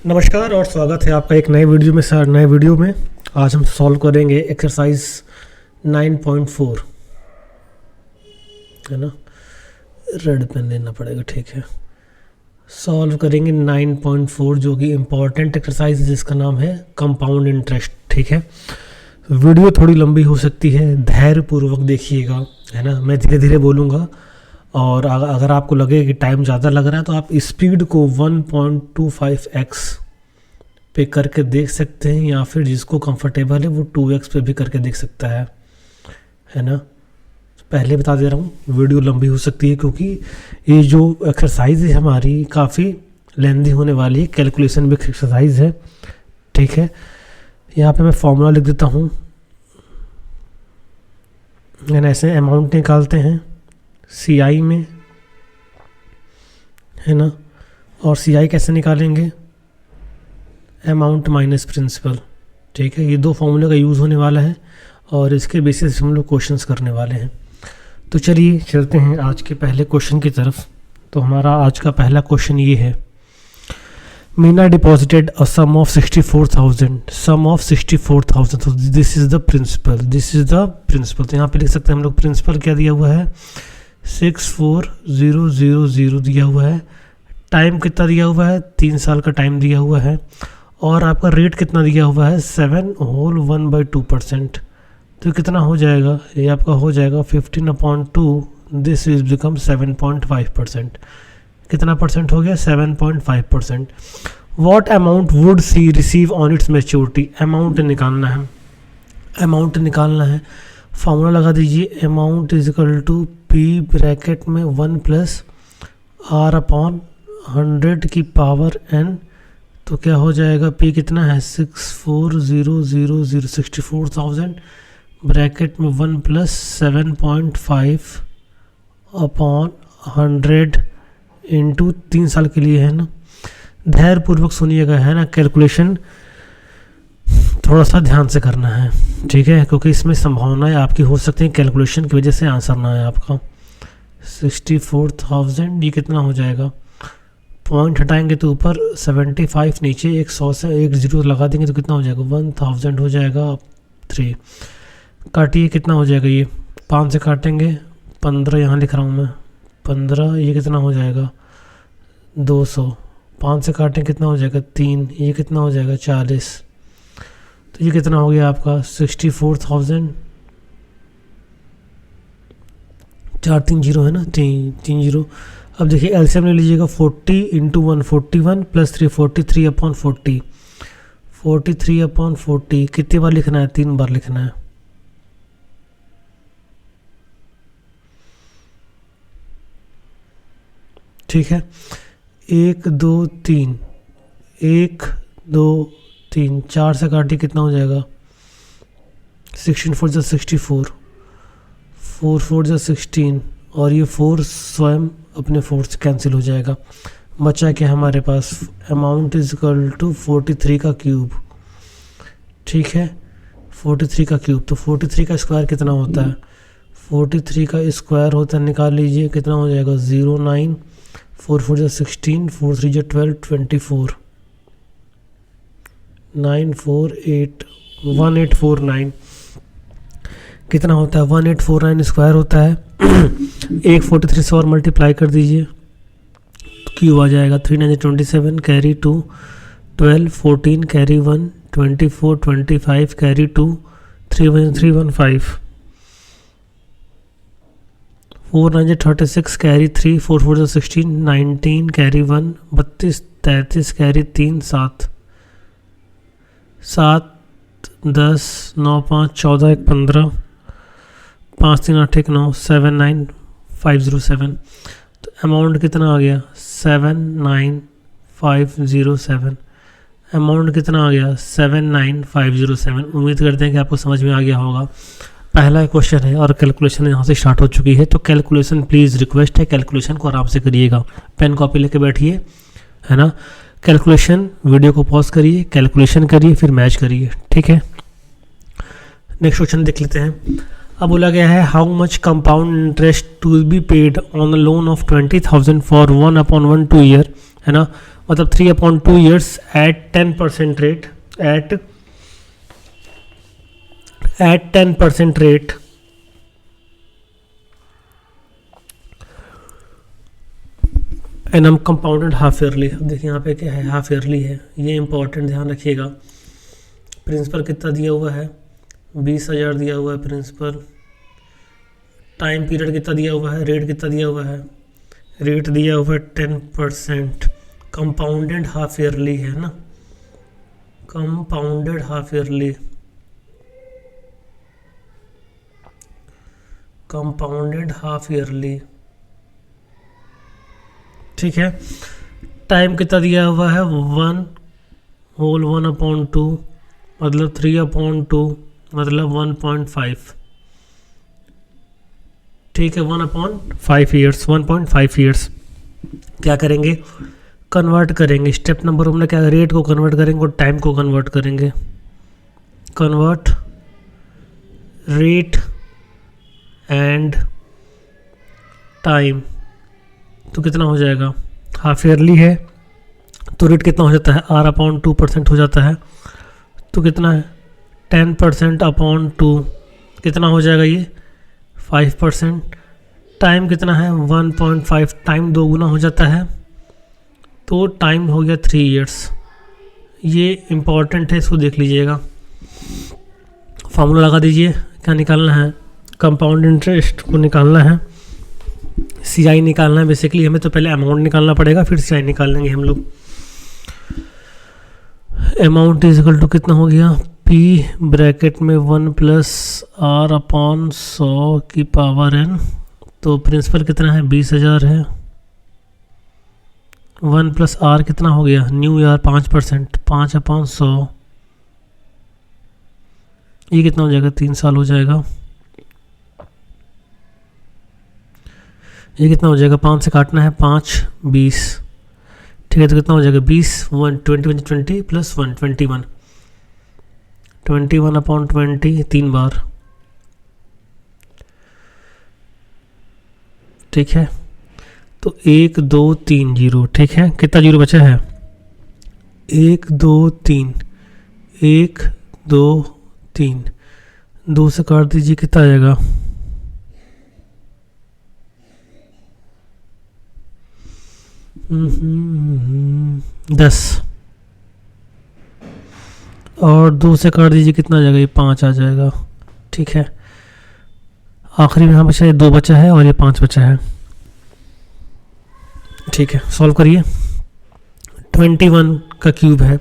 नमस्कार और स्वागत है आपका एक नए वीडियो में। आज हम सॉल्व करेंगे एक्सरसाइज 9.4 है ना। रेड पेन लेना पड़ेगा, ठीक है। सॉल्व करेंगे 9.4 जो कि इम्पॉर्टेंट एक्सरसाइज है जिसका नाम है कंपाउंड इंटरेस्ट, ठीक है। वीडियो थोड़ी लंबी हो सकती है, धैर्यपूर्वक देखिएगा, है ना। मैं धीरे धीरे बोलूँगा और अगर आपको लगे कि टाइम ज़्यादा लग रहा है तो आप स्पीड को 1.25x पे करके देख सकते हैं, या फिर जिसको कंफर्टेबल है वो 2x पे भी करके देख सकता है ना। पहले बता दे रहा हूँ वीडियो लंबी हो सकती है क्योंकि ये जो एक्सरसाइज है हमारी काफ़ी लेंदी होने वाली है। कैलकुलेशन भी एक्सरसाइज है, ठीक है। यहाँ पे मैं फॉर्मूला लिख देता हूँ। ऐसे अमाउंट निकालते हैं CI में, है ना। और CI कैसे निकालेंगे? अमाउंट माइनस प्रिंसिपल, ठीक है। ये दो फॉर्मूले का यूज़ होने वाला है और इसके बेसिस हम लोग क्वेश्चंस करने वाले हैं। तो चलिए चलते हैं आज के पहले क्वेश्चन की तरफ। तो हमारा आज का पहला क्वेश्चन ये है, Meena deposited a sum of 64,000 तो दिस इज़ द प्रिंसिपल। तो यहाँ पे लिख सकते हैं हम लोग प्रिंसिपल क्या दिया हुआ है, 64,000 दिया हुआ है। टाइम कितना दिया हुआ है, 3 साल का टाइम दिया हुआ है। और आपका रेट कितना दिया हुआ है, 7 होल 1/2%। तो कितना हो जाएगा, ये आपका हो जाएगा 15/2, दिस इज बिकम 7.5%। कितना परसेंट हो गया, 7.5%। What amount would she receive on its maturity? Amount निकालना है। फॉर्मूला लगा दीजिए, amount is equal to P bracket में 1 + R/100 की पावर n। तो क्या हो जाएगा, P कितना है, 64,000 64,000 ब्रैकेट में 1 + 7.5/100 इंटू 3 साल के लिए, है ना। धैर्यपूर्वक सुनिएगा, है ना। कैलकुलेशन थोड़ा सा ध्यान से करना है, ठीक है, क्योंकि इसमें संभावनाएं आपकी हो सकती हैं कैलकुलेशन की वजह से आंसर ना है आपका। 64,000 ये कितना हो जाएगा, पॉइंट हटाएंगे तो ऊपर 75 नीचे, 100 से 1 0 लगा देंगे तो कितना हो जाएगा, 1000 हो जाएगा। 3 काटिए, कितना हो जाएगा, ये 5 से काटेंगे 15, यहाँ लिख रहा हूँ मैं 15। ये कितना हो जाएगा, 200। 5 से काटें कितना हो जाएगा, 3। ये कितना हो जाएगा, 40। तो ये कितना हो गया आपका 64,000, 4 3 0 है ना, 3 0। अब देखिए एलसीएम ले लीजिएगा, 40 × 1 41 + 3 43/40। 43/40 कितनी बार लिखना है, 3 बार लिखना है। ठीक है, 1 2 3 1 2 3 4 से काटिए, कितना हो जाएगा, 16 4 = 64, 4 4 = 16, और ये 4 स्वयं अपने 4 से कैंसिल हो जाएगा। बचा क्या हमारे पास, अमाउंट इज इक्वल टू 43 का क्यूब, ठीक है। 43 का क्यूब, तो 43 का स्क्वायर कितना होता है, 43 का स्क्वायर होता है, निकाल लीजिए, कितना हो जाएगा, 09 4 4 = 16, 4 3 = 12, 24, 948 1849 कितना होता है, 1849 स्क्वायर होता है। 143 से और मल्टीप्लाई कर दीजिए, क्यूब आ जाएगा। 3 9 27, carry 2 12, 14 carry 1 24, 25 carry 2 3 1 315, 4 9 36 carry 3 4 4 = 16, 19 carry 1 32 33 carry 3 7 7 10 9 5 14 1 15 5 3 8 1 9 7 9 507। तो अमाउंट कितना आ गया, 79507। अमाउंट कितना आ गया, 79507। उम्मीद करते हैं कि आपको समझ में आ गया होगा। पहला क्वेश्चन है और कैलकुलेशन यहाँ से स्टार्ट हो चुकी है। तो कैलकुलेशन प्लीज़ रिक्वेस्ट है, कैलकुलेशन को आराम से करिएगा, पेन कॉपी लेके बैठिए, है ना। कैलकुलेशन, वीडियो को पॉज करिए, कैलकुलेशन करिए, फिर मैच करिए, ठीक है। नेक्स्ट क्वेश्चन देख लेते हैं। अब बोला गया है, how much compound interest to be paid on loan of 20,000 for 1/1 2 year, है ना। मतलब 3/2 years at 10% rate, at 10% rate, and हम कंपाउंडेड हाफ ईयरली। अब देखिए यहाँ पे क्या है, हाफ ईयरली है, ये इंपॉर्टेंट ध्यान रखिएगा। प्रिंसिपल कितना दिया हुआ है, 20,000 दिया हुआ है प्रिंसिपल। टाइम पीरियड कितना दिया हुआ है, रेट कितना दिया हुआ है, रेट दिया हुआ है 10%। कंपाउंडेड हाफ ईयरली है ना, compounded half yearly, compounded half yearly, ठीक है। टाइम कितना दिया हुआ है, 1/2 मतलब 3/2 मतलब 1.5, ठीक है, 1/5 ईयर्स, 1.5 ईयर्स। क्या करेंगे, कन्वर्ट करेंगे। स्टेप नंबर हमने क्या, रेट को कन्वर्ट करेंगे और टाइम को कन्वर्ट करेंगे। कन्वर्ट रेट एंड टाइम, तो कितना हो जाएगा, हाफ ईयरली है तो रेट कितना हो जाता है, R/2% हो जाता है, तो कितना है 10%/2, कितना हो जाएगा ये 5%। टाइम कितना है 1.5, टाइम 2 गुना हो जाता है, तो टाइम हो गया 3 ईयर्स। ये इम्पॉर्टेंट है, इसको देख लीजिएगा। फार्मूला लगा दीजिए, क्या निकालना है, कंपाउंड इंटरेस्ट को निकालना है, CI निकालना है। बेसिकली हमें तो पहले अमाउंट निकालना पड़ेगा, फिर CI निकाल लेंगे हम लोग। अमाउंट इज इक्वल टू कितना हो गया, P ब्रैकेट में 1 + R/100⁴ तो प्रिंसिपल कितना है 20,000 है, 1 + R कितना हो गया, न्यू ईयर 5%, 5/100, ये कितना हो जाएगा, 3 साल हो जाएगा। ये कितना हो जाएगा, 5 से काटना है, 5 20, ठीक है, तो कितना हो जाएगा 20, 1 20 20 + 1 21, 21/20 3 बार, ठीक है। तो 1 2 3 0, ठीक है। कितना जीरो बचा है, 1 2 3, 1 2 3, 2 से काट दीजिए, कितना आ जाएगा, 10, और 2 से काट दीजिए, कितना आ जाएगा, ये 5 आ जाएगा, ठीक है। आखिरी में यहाँ बचा है 2 बचा है और ये 5 बचा है, ठीक है। सॉल्व करिए। 21 का क्यूब है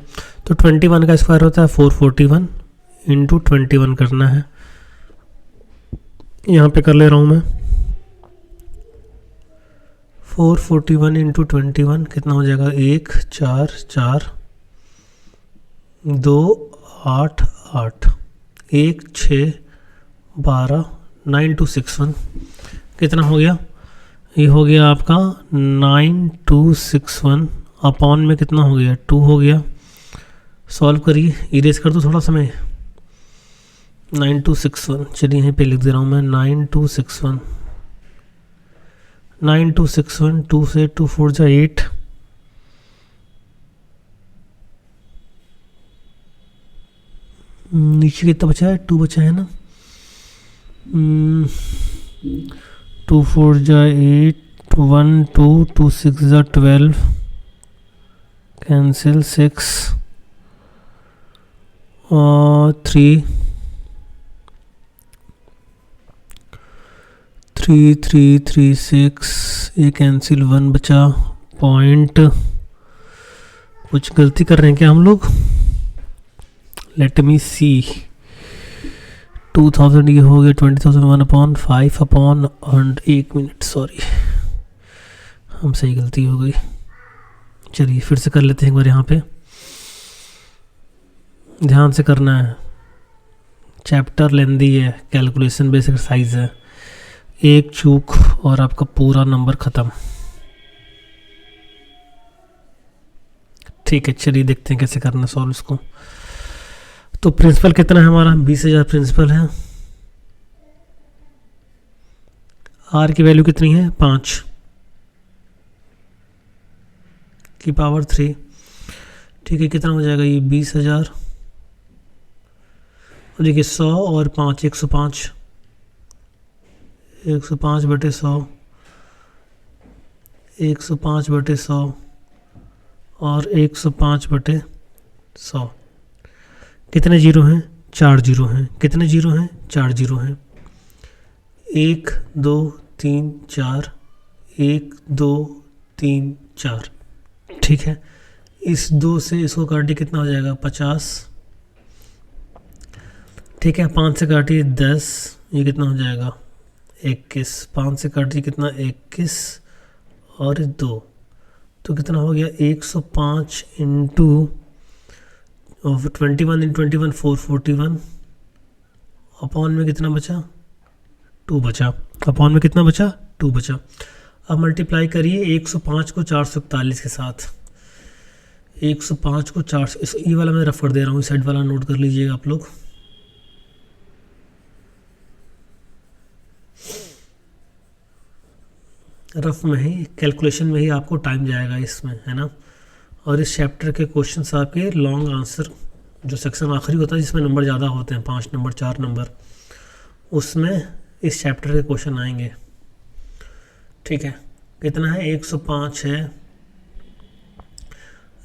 तो 21 का स्क्वायर होता है 441 × 21 करना है। यहाँ पे कर ले रहा हूँ मैं, 441 × 21 कितना हो जाएगा, 1 4 4 2 8 8 1 6 12 9261, कितना हो गया, ये हो गया आपका 9261 अपॉन में कितना हो गया, 2 हो गया। सॉल्व करिए, इरेज कर दो थोड़ा समय, 9261, चलिए यहीं पे लिख दे रहा हूँ मैं, 9261 9261, 2 से 2 4 जा 8, नीचे कितना बचा है, 2 बचा है ना, 2 4 जा 8, 1 2 2 6 जा 12, कैंसिल 6 और 3 3 3 3 6, ये कैंसिल 1 बचा, पॉइंट। कुछ गलती कर रहे हैं क्या हम लोग, लेट मी सी, 2000 ये हो गया 20,000 1/5 1 मिनट, सॉरी हमसे ही गलती हो गई। चलिए फिर से कर लेते हैं एक बार, यहाँ पे ध्यान से करना है, चैप्टर लेंदी है, कैलकुलेशन बेस एक्सरसाइज है, एक चूक और आपका पूरा नंबर ख़त्म। ठीक है, चलिए देखते हैं कैसे करना सॉल्व इसको। तो प्रिंसिपल कितना है हमारा, 20,000 प्रिंसिपल है, आर की वैल्यू कितनी है 5, की पावर 3, ठीक है। कितना हो जाएगा ये 20,000, और देखिए 100 और 5 105, 105 बटे 100, 105 बटे 100 और 105 बटे 100। कितने जीरो हैं? 4 जीरो हैं। कितने जीरो हैं? 4 जीरो हैं। 1 2 3 4, 1 2 3 4, ठीक है। इस 2 से इसको काटिए, कितना हो जाएगा? 50, ठीक है। 5 से काटिए 10, ये कितना हो जाएगा? 21। 5 से काटिए कितना? 21 और 2, तो कितना हो गया? 105 इंटू 21 इंटू 21 441, अपॉन में कितना बचा? 2 बचा। अपॉन में कितना बचा? 2 बचा। अब मल्टीप्लाई करिए 105 को 441 के साथ। 105 को 400, ये वाला मैं रफ कर दे रहा हूँ, साइड वाला नोट कर लीजिएगा आप लोग। रफ में ही, कैलकुलेशन में ही आपको टाइम जाएगा इसमें, है ना। और इस चैप्टर के क्वेश्चंस आपके लॉन्ग आंसर, जो सेक्शन आखिरी होता है जिसमें नंबर ज़्यादा होते हैं, 5 नंबर 4 नंबर, उसमें इस चैप्टर के क्वेश्चन आएंगे, ठीक है। कितना है? 105 है,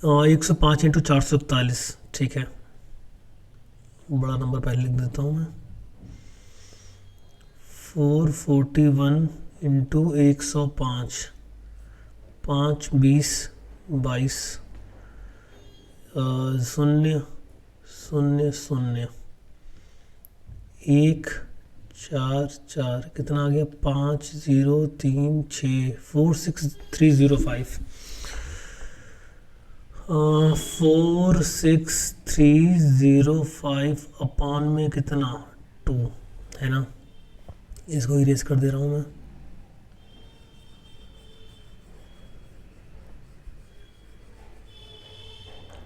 105 इंटू 441, ठीक है। बड़ा नंबर पहले लिख देता हूँ मैं। 441 इंटू 105, 5 20 22, 0 0 0 1 4 4, कितना आ गया? 5 0 3 6 46305, 46305 अपॉन में कितना? 2, है ना। इसको इरेज कर दे रहा हूँ मैं।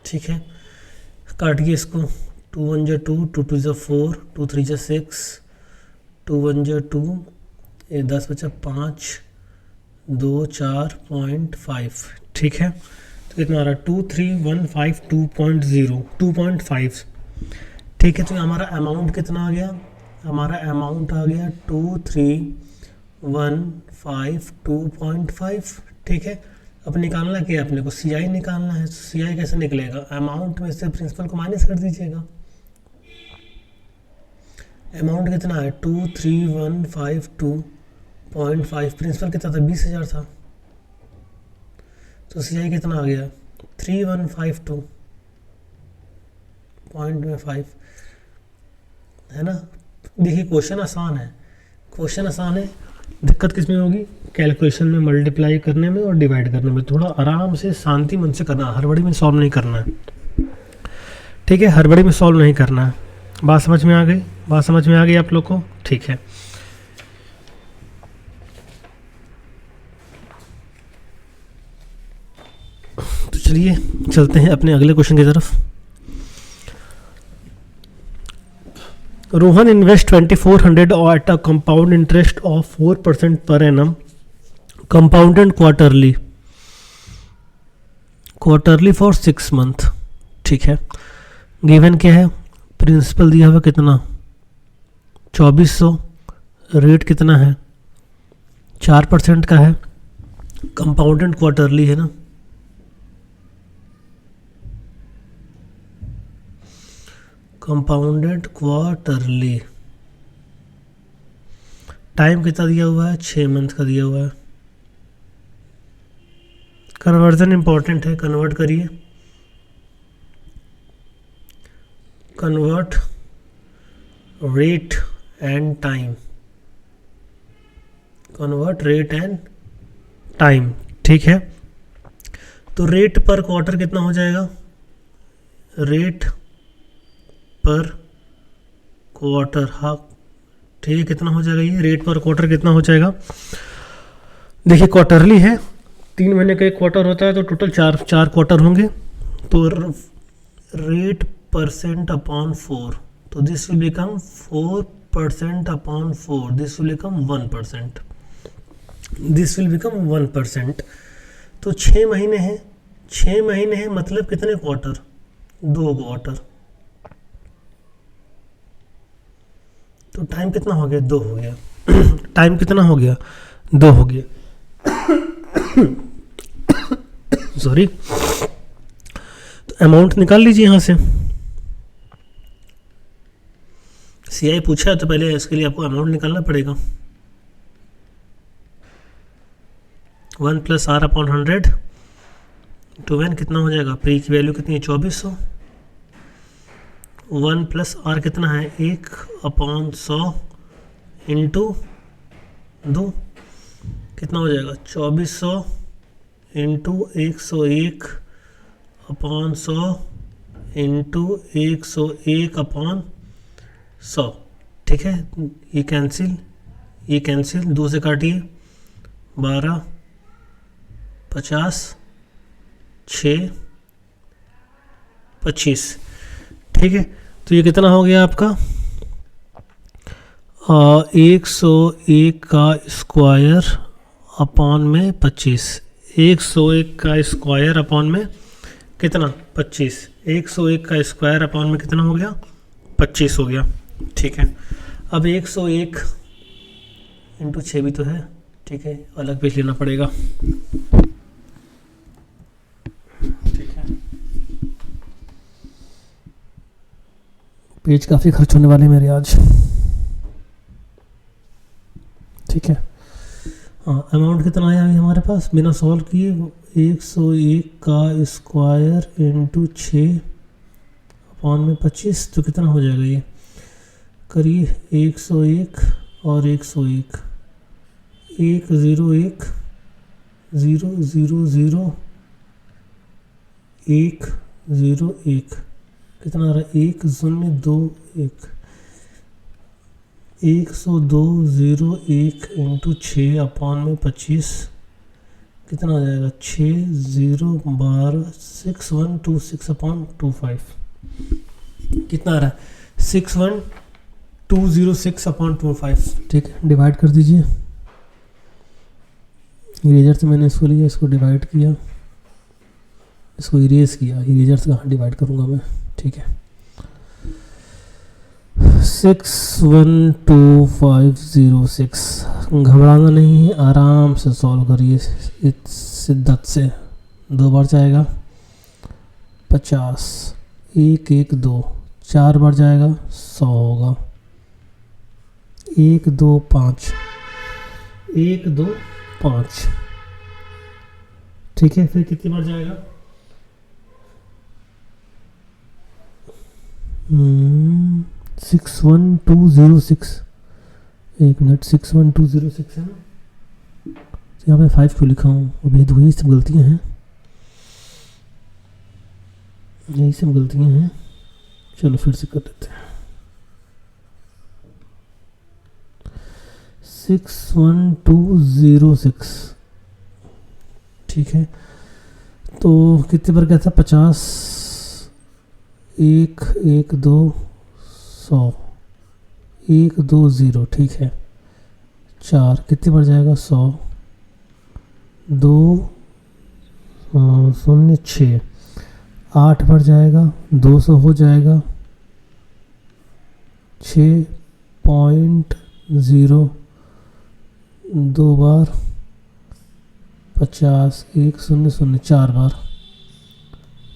ठीक है, काटिए इसको। 2 1 जा 2, 2 2 जा 4, 2 3 जा 6, 2 1 जा 2, ये 10 बचा 5, 2 4.5, ठीक है। तो कितना आ रहा है? 2315 2.5, ठीक है। तो हमारा अमाउंट कितना आ गया? हमारा अमाउंट आ गया 2315 2.5, ठीक है। अब निकालना क्या है अपने को? सी आई निकालना है। सी आई कैसे निकलेगा? अमाउंट में से प्रिंसिपल को माइनस कर दीजिएगा। अमाउंट कितना है? 23152.5, प्रिंसिपल कितना था? 20,000 था, तो सी आई कितना आ गया? 3152.5, है ना। देखिए क्वेश्चन आसान है, क्वेश्चन आसान है। दिक्कत किस में होगी? कैलकुलेशन में, मल्टीप्लाई करने में और डिवाइड करने में। थोड़ा आराम से शांति मन से करना, हड़बड़ी में सॉल्व नहीं करना है, ठीक है। हड़बड़ी में सॉल्व नहीं करना है। बात समझ में आ गई? बात समझ में आ गई आप लोग को? ठीक है। तो चलिए चलते हैं अपने अगले क्वेश्चन की तरफ। Rohan invest 2400 at a compound interest of 4% per annum, compounded quarterly for 6 month, ठीक है। गिवन क्या है? प्रिंसिपल दिया हुआ कितना? 2400, रेट कितना है? 4% का है, कंपाउंडेड क्वार्टरली है ना। कंपाउंडेड क्वार्टरली, टाइम कितना दिया हुआ है? 6 मंथ का दिया हुआ है। कन्वर्जन इंपॉर्टेंट है, कन्वर्ट करिए। Convert rate and time, convert rate and time, ठीक है। तो रेट पर क्वार्टर कितना हो जाएगा? रेट पर क्वार्टर, हाँ ठीक है। कितना हो जाएगा ये? रेट पर क्वार्टर कितना हो जाएगा? देखिए क्वार्टरली है, 3 महीने का एक क्वार्टर होता है, तो टोटल 4 क्वार्टर होंगे। तो रेट परसेंट अपॉन 4, तो this will become 4% upon 4, this will become 1%, this will become 1%। तो 6 महीने हैं, 6 महीने हैं मतलब कितने क्वार्टर, 2 क्वार्टर। तो टाइम कितना हो गया, 2 हो गया। टाइम कितना हो गया, 2 हो गया। सॉरी। तो अमाउंट निकाल लीजिए यहाँ से। सीआई पूछा है तो पहले इसके लिए आपको अमाउंट निकालना पड़ेगा। 1 + r/100 टू एन कितना हो जाएगा, पी की वैल्यू कितनी है, 2400। 1 + r कितना है, 1/100 इंटू 2 कितना हो जाएगा, 2400 इंटू 101/100 इंटू 101/100। ठीक है, ये कैंसिल, ये कैंसिल, 2 से काटिए, 12, 50, 6, 25। ठीक है, तो ये कितना हो गया आपका, 101 का स्क्वायर अपॉन में 25। 101 का स्क्वायर अपॉन में कितना, 25। 101 का स्क्वायर अपॉन में कितना हो गया, 25 हो गया। ठीक है, अब 101 इंटू 6 भी तो है। ठीक है, अलग पेज लेना पड़ेगा। ठीक है, पेज काफ़ी खर्च होने वाले मेरे आज। ठीक है, हाँ, अमाउंट कितना आया अभी हमारे पास बिना सॉल्व किए, 101 का स्क्वायर इंटू 6 अपॉन में 25। तो कितना हो जाएगा, ये करिए, 101 और 101, 101 0 0 0 1 0 1 कितना आ रहा है, 1021, 102.01 इंटू 6 अपॉन में 25 कितना आ जाएगा, 6012 6126/25 कितना आ रहा है, 61206/25। ठीक है, डिवाइड कर दीजिए। इरेजर से मैंने इसको लिया, इसको डिवाइड किया, इसको इरेज किया। इरेजर से कहाँ डिवाइड करूँगा मैं। ठीक है, 61256। घबराना नहीं है, आराम से सॉल्व करिए शिद्दत से। 2 बार जाएगा 50, 1 1 2, 4 बार जाएगा 100 होगा, 1 2 5, 1 2 5। ठीक है, फिर कितनी बार जाएगा, 61206। 1 मिनट, 61206 है ना, तो यहाँ पे 5 क्यों लिखा हूँ, अब यही सब गलतियाँ हैं, यही सब गलतियाँ हैं। चलो फिर से कर लेते हैं, 61206। ठीक है, तो कितने बार क्या था, 50, 1 1 2 100, 1 2 0। ठीक है, 4 कितनी बार जाएगा, 100, 2 0 6, 8 बार जाएगा 200 हो जाएगा, 6.0, 2 बार 50, 1 0 0, 4 बार।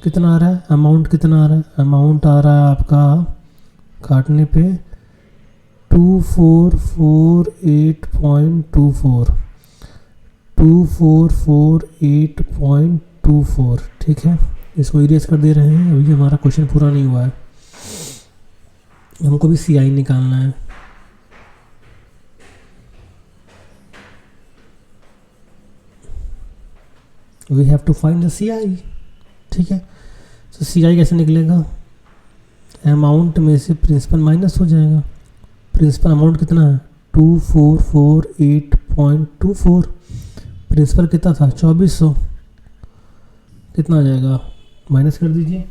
कितना आ रहा है, अमाउंट कितना आ रहा है, अमाउंट आ रहा है आपका काटने पे 2448.24, 2448.24। ठीक है, इसको इरेज कर दे रहे हैं। अभी हमारा क्वेश्चन पूरा नहीं हुआ है, हमको भी सीआई निकालना है। We have to find the CI. ठीक है, तो सीआई कैसे निकलेगा, अमाउंट में से प्रिंसिपल माइनस हो जाएगा। प्रिंसिपल अमाउंट कितना है, 2448.24। प्रिंसिपल कितना था, 2400। कितना आ जाएगा, माइनस कर दीजिए।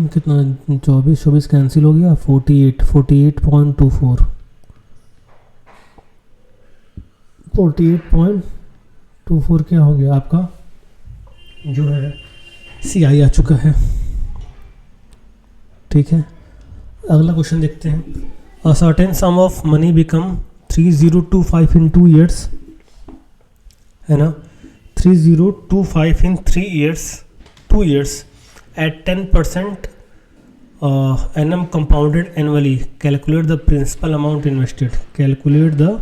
कितना, 24 कैंसिल हो गया, 48.24, 48.24। 24 क्या हो गया आपका जो है CI आ चुका है। ठीक है, अगला क्वेश्चन देखते हैं। A certain some of money become 3025 in 2 years, है ना, 3025 इन 2 years at 10% annum compounded annually. Calculate the principal amount invested. Calculate the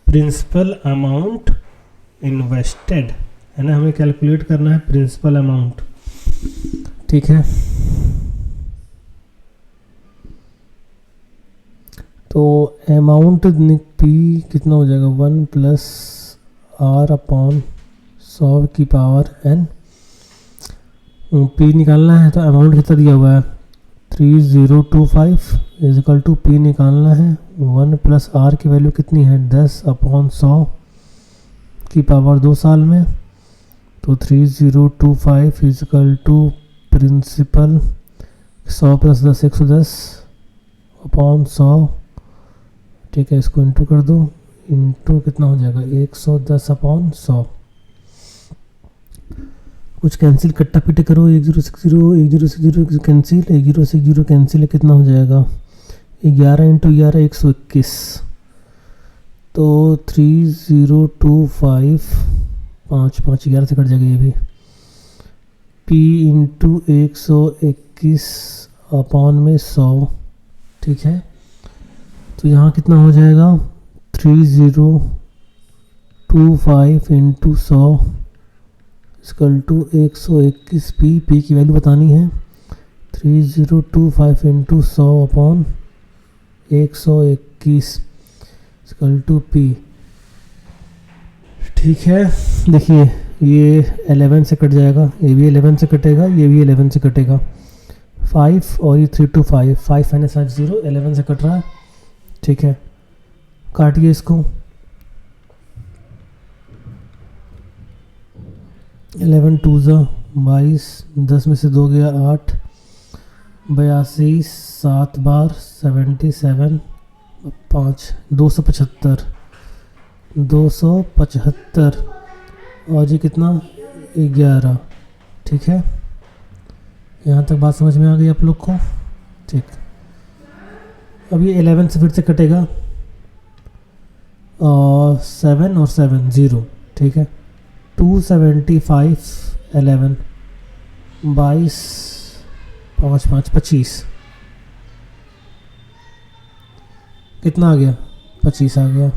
principal amount invested, है ना, हमें कैलकुलेट करना है प्रिंसिपल अमाउंट। ठीक है, तो अमाउंट P कितना हो जाएगा 1 + R/100 की पावर n। P निकालना है तो अमाउंट कितना दिया हुआ है 3025 = P निकालना है 1 + R की वैल्यू कितनी है 10/100 की पावर 2 साल में, तो 3025 = प्रिंसिपल 100 + 10 110/100। ठीक है, इसको इंटू कर दो, इंटू कितना हो जाएगा 110/100। कुछ कैंसिल, कट्टा पिटे करो, 1060 1060 कैंसिल, 1060 कैंसिल, कितना हो जाएगा 11 × 11 121। तो 3025 5 5 11 से कट जाएगा ये भी। P × 121/100। ठीक है, तो यहाँ कितना हो जाएगा 3025 × 100 = 121 P की वैल्यू बतानी है 3025 × 100/121 = P। ठीक है, देखिए ये 11 से कट जाएगा, ये भी 11 से कटेगा, ये भी 11 से कटेगा, 5 और ये 3 2 5 5 - 5 0 11 से कट रहा है। ठीक है, काटिए इसको, 11 2 22, 10 में से 2 गया 8, 82 7 बार 77 5 275 और ये कितना 11। ठीक है, यहाँ तक बात समझ में आ गई आप लोग को। ठीक, अब ये 11 से फिर से कटेगा 7 और 7 0। ठीक है, 275 11 22 5 5 25 कितना आ गया 25 आ गया।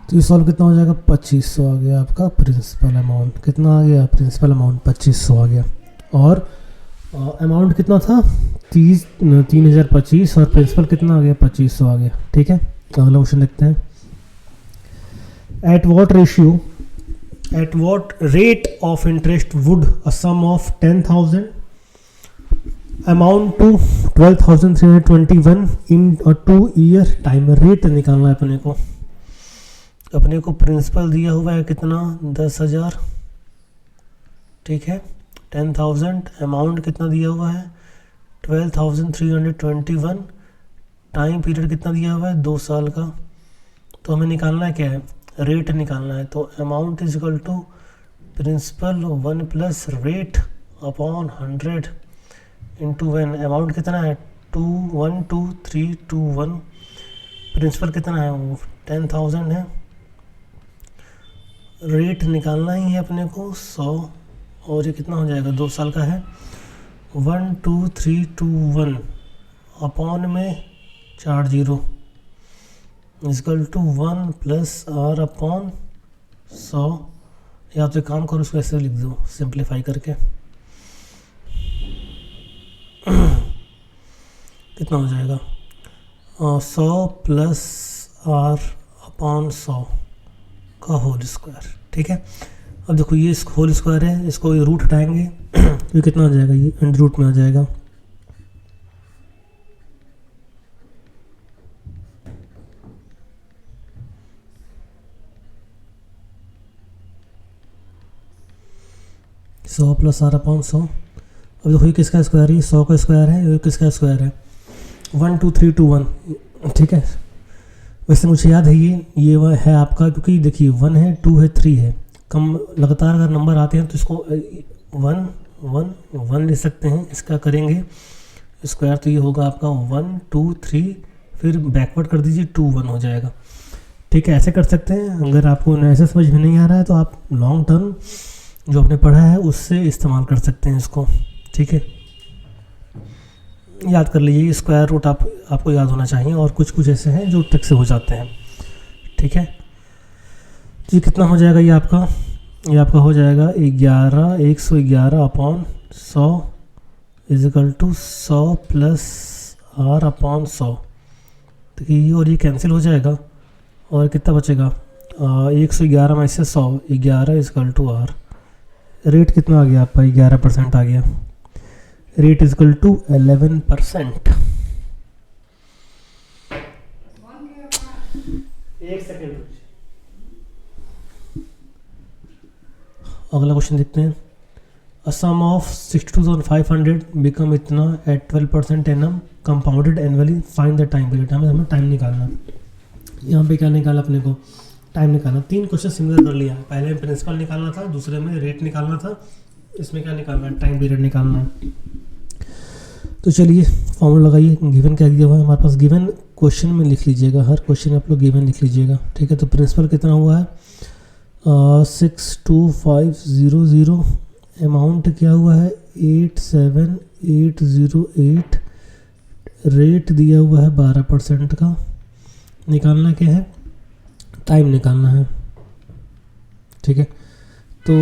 तो ये सॉल्व कितना हो जाएगा 2500 आ गया आपका प्रिंसिपल अमाउंट। कितना आ गया प्रिंसिपल अमाउंट 2500 आ गया। और अमाउंट कितना था 3025 और प्रिंसिपल कितना आ गया 2500 आ गया। ठीक है, अगला क्वेश्चन देखते हैं। At what rate of interest would a sum of 10,000 amount to 12,321 इन 2 ईयर टाइम। रेट निकालना है अपने को प्रिंसिपल दिया हुआ है कितना 10,000। ठीक है, 10,000 अमाउंट कितना दिया हुआ है 12,321, टाइम पीरियड कितना दिया हुआ है 2 साल का। तो हमें निकालना है क्या है रेट निकालना है। तो amount is equal to principal 1 plus rate upon 100 into 1। Amount कितना है 2,12321। प्रिंसिपल कितना है वो 10,000 है। रेट निकालना ही है अपने को 100 और ये कितना हो जाएगा 2 साल का है 12321 अपॉन में 4 0 equal to 1 plus R upon 100। या तो काम करो उसको ऐसे लिख दो सिंप्लीफाई करके कितना हो जाएगा 100 प्लस आर अपॉन 100 का होल स्क्वायर। ठीक है, अब देखो ये होल स्क्वायर है, इसको ये रूट हटाएंगे ये कितना हो जाएगा ये अंडर रूट में आ जाएगा। सौ प्लस आर अपॉन 100। अब देखो ये किसका स्क्वायर है 100 का स्क्वायर है, ये किसका स्क्वायर है 12321। ठीक है, वैसे मुझे याद है ये है आपका, क्योंकि देखिए 1 है, 2 है, 3 है, कम लगातार अगर नंबर आते हैं तो इसको 1 1 1 ले सकते हैं। इसका करेंगे स्क्वायर तो ये होगा आपका 1 2 3, फिर बैकवर्ड कर दीजिए 2 1 हो जाएगा। ठीक है, ऐसे कर सकते हैं। अगर आपको ऐसे समझ में नहीं आ रहा है तो आप लॉन्ग टर्म जो आपने पढ़ा है उससे इस्तेमाल कर सकते हैं इसको। ठीक है, याद कर लीजिए, स्क्वायर रूट आपको याद होना चाहिए, और कुछ कुछ ऐसे हैं जो ट्रिक से हो जाते हैं। ठीक है, तो ये कितना हो जाएगा, ये आपका हो जाएगा 111 upon 100 equal to 100 plus R upon 100। तो ये और ये कैंसिल हो जाएगा, और कितना बचेगा 111 में से 100, 11 इजिकल टू आर। रेट कितना आ गया आपका, 11% आ गया। Rate equal to 11%। एक सेकेंड, अगला क्वेश्चन देखते हैं। अ सम ऑफ 62,500 बिकम इतना at 12% annum compounded annually, find the time period. हमें टाइम निकालना। यहाँ पे क्या निकाला अपने को, टाइम निकालना। 3 क्वेश्चन सिमिलर कर लिया। पहले में प्रिंसिपल निकालना था, दूसरे में रेट निकालना था, इसमें क्या निकालना है, टाइम पीरियड निकालना है। तो चलिए फॉर्मूला लगाइए। गिवन क्या दिया हुआ है हमारे पास, गिवन क्वेश्चन में लिख लीजिएगा, हर क्वेश्चन आप लोग गिवन लिख लीजिएगा। ठीक है, तो प्रिंसिपल कितना हुआ है 62500, अमाउंट क्या हुआ है 87808, रेट दिया हुआ है 12% का। निकालना क्या है, टाइम निकालना है। ठीक है, तो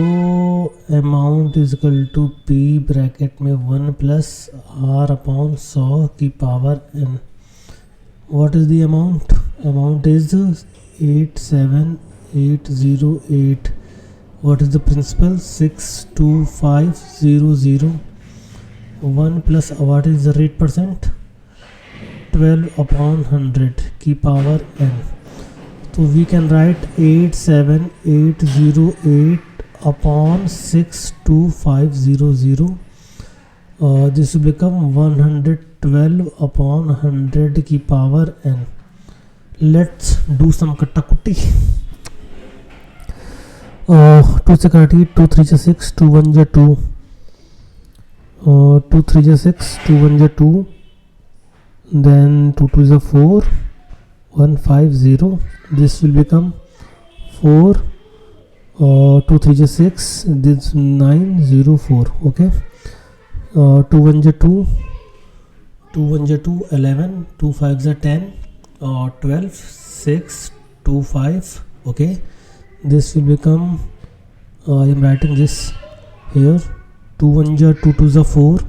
amount equal to P bracket में 1 प्लस आर अपॉन 100 की power n। What is the amount, amount is 87808। What is the principal 62500। 1 plus what is the rate percent 12/100 की पावर n। तो we can write 87808 upon 62500, this will become 112/100 की power n। Let's do some कट्टा कुट्टी। 2 से काटिए, 2 3 जा 6, 2 1 जा 2, 2 3 जा 6, 2 1 जा 2, then 2 2 जा 4, 150। This will become 4, 2 3 जा 6, this 904। okay, 2 1 जा 2, 2 1 जा 2, 11, 2 5 जा 10, 12, 6 2 5। okay, this will become I am writing this here, 2 1 जा 2, 2 जा 4,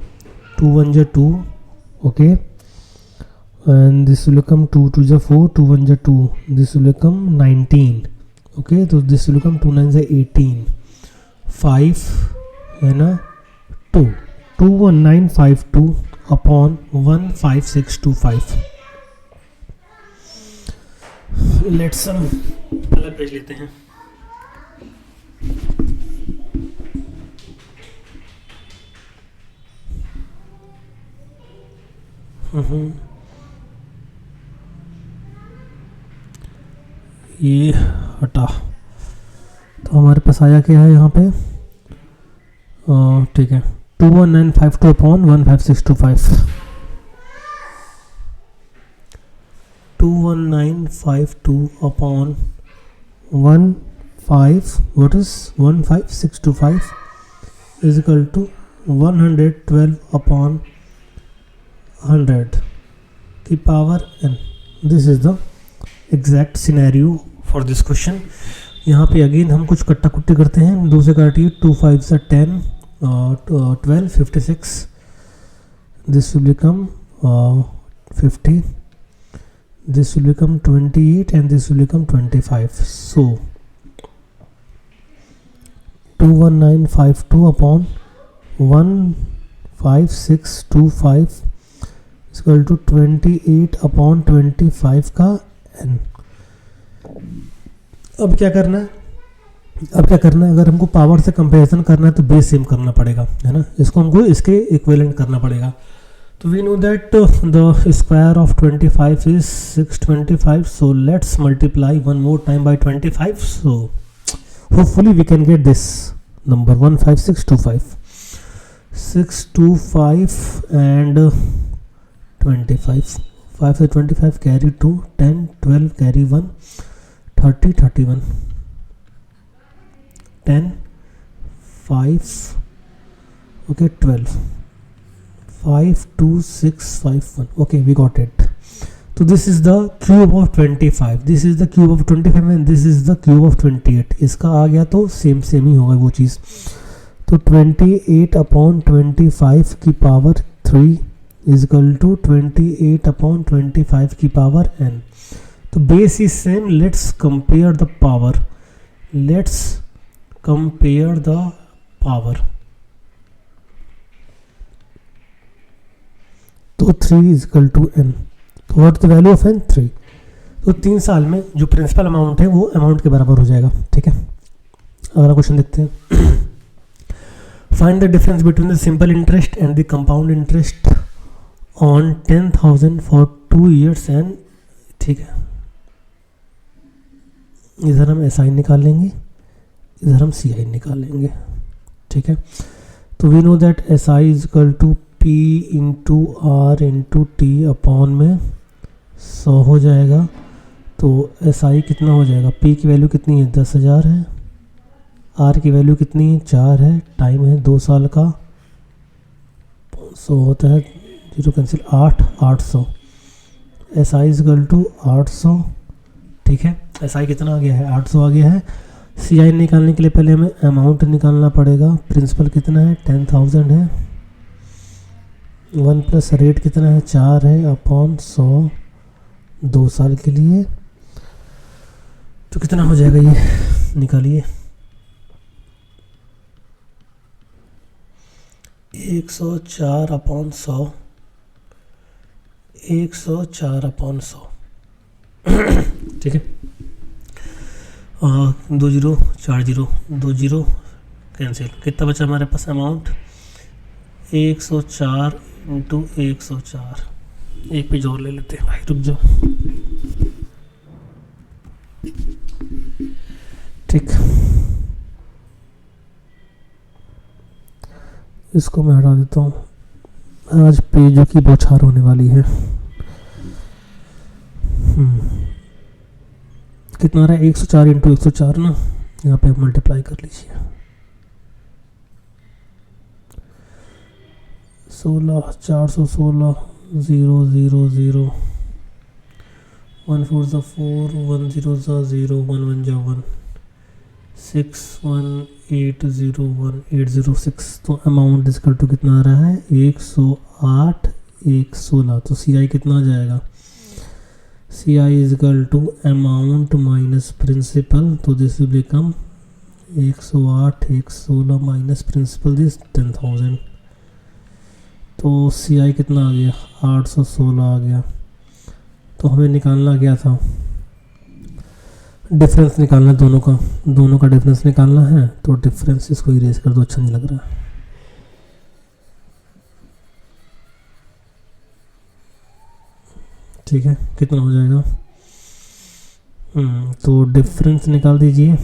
2 1 जा 2, okay, and this will become 2 2 जा 4, 2 1 जा 2, this will become 19। okay, तो this will become 2 9 जा 18, 5 है ना 2, 21952 अपॉन 15625। लेट्स सम अलग पेज लेते हैं। ये हटा, तो हमारे पास आया क्या है यहाँ पे, ठीक है 21952 upon 15625। 21952 upon 1 15625 is equal to 112 upon 100 की power n। This is the exact scenario for this question. यहाँ पे अगेन हम कुछ कट्टा कुट्टी करते हैं। 2 से काटिए, 2 5 से 10, 12 56, this will become 50, this will become 28 and this will become 25। So 21952 upon 15625 equal to 28 upon 25 का n। अब क्या करना है, अगर हमको पावर से कंपैरिजन करना है तो बेस सेम करना पड़ेगा, है ना। इसको हमको इसके इक्विवेलेंट करना पड़ेगा। तो we know that the square of 25 is 625, so let's multiply one more time by 25, so hopefully we can get this number 15625. 625 and 25. 5 से 25 carry 2, 10, 12 carry 1, 30, 31, 10, 5, okay, 12, 5, 2, 6, 5, 1. Okay, we got it. So this is the cube of 25. This is the cube of 25 and this is the cube of 28. इसका आ गया तो same ही होगा वो चीज़. तो 28/25 की power 3 is equal to 28/25 की power n. तो base is same. Let's compare the power. तो 3 इज इक्वल टू n. तो what the value of n? 3. तो 3 साल में जो प्रिंसिपल अमाउंट है वो अमाउंट के बराबर हो जाएगा. ठीक है, अगला क्वेश्चन देखते हैं. Find the difference between the simple interest and the compound interest on 10,000 for 2 years and. ठीक है, इधर हम SI निकाल लेंगे, इधर हम CI निकाल लेंगे. ठीक है, तो we know that SI is equal to P into R into T upon में 100 हो जाएगा. तो SI कितना हो जाएगा? P की वैल्यू कितनी है? 10,000 है. आर की वैल्यू कितनी है? 4 है. टाइम है 2 साल का. 100 होता है, 0 cancel, 800. S I is equal to 800. ठीक है, एस आई कितना आ गया है? 800 आ गया है. सी आई निकालने के लिए पहले हमें अमाउंट निकालना पड़ेगा. प्रिंसिपल कितना है? 10,000 है. 1 प्लस रेट कितना है? 4 है अपॉन 100 2 साल के लिए. तो कितना हो जाएगा ये? निकालिए. 104/100. 104/100. ठीक है, 2 0 4 0 2 0 कैंसिल. कितना बचा हमारे पास अमाउंट? 104 इंटू 104. एक पेज और ले लेते हैं भाई, रुक जाओ. ठीक, इसको मैं हटा देता हूँ. आज पेजों की बौछार होने वाली है. कितना रहा है? 104 इंटू 104 ना, यहाँ पे मल्टीप्लाई कर लीजिए. 16 416 0 0 0 1 4 ज़ा 4 1 0 ज़ा 0 1 1 ज़ा 1 61801 तो अमाउंट इक्वल टू कितना आ रहा है? 108 116. तो सी आई कितना आ जाएगा? C I is equal to amount minus principal. तो this will become 108 116 minus principal this 10,000. तो सी आई कितना आ गया? 816 आ गया. तो हमें निकालना क्या था? डिफरेंस निकालना है दोनों का डिफरेंस निकालना है. तो डिफरेंस इसको इरेज कर दो, अच्छा नहीं लग रहा है. ठीक है, कितना हो जाएगा? तो डिफरेंस निकाल दीजिए.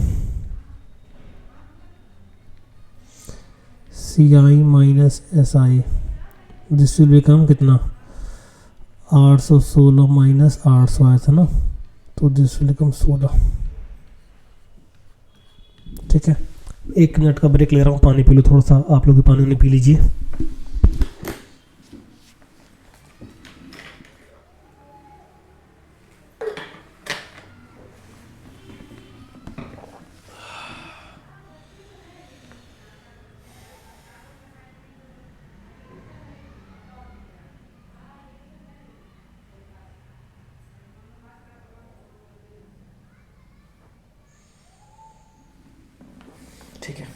C I minus S I, this will become कितना? 816 माइनस 800 आया था ना, तो दिस विल बिकम 16. ठीक है, 1 मिनट का ब्रेक ले रहा हूँ, पानी पी लो थोड़ा सा. आप लोग भी पानी नहीं पी लीजिए. ठीक है,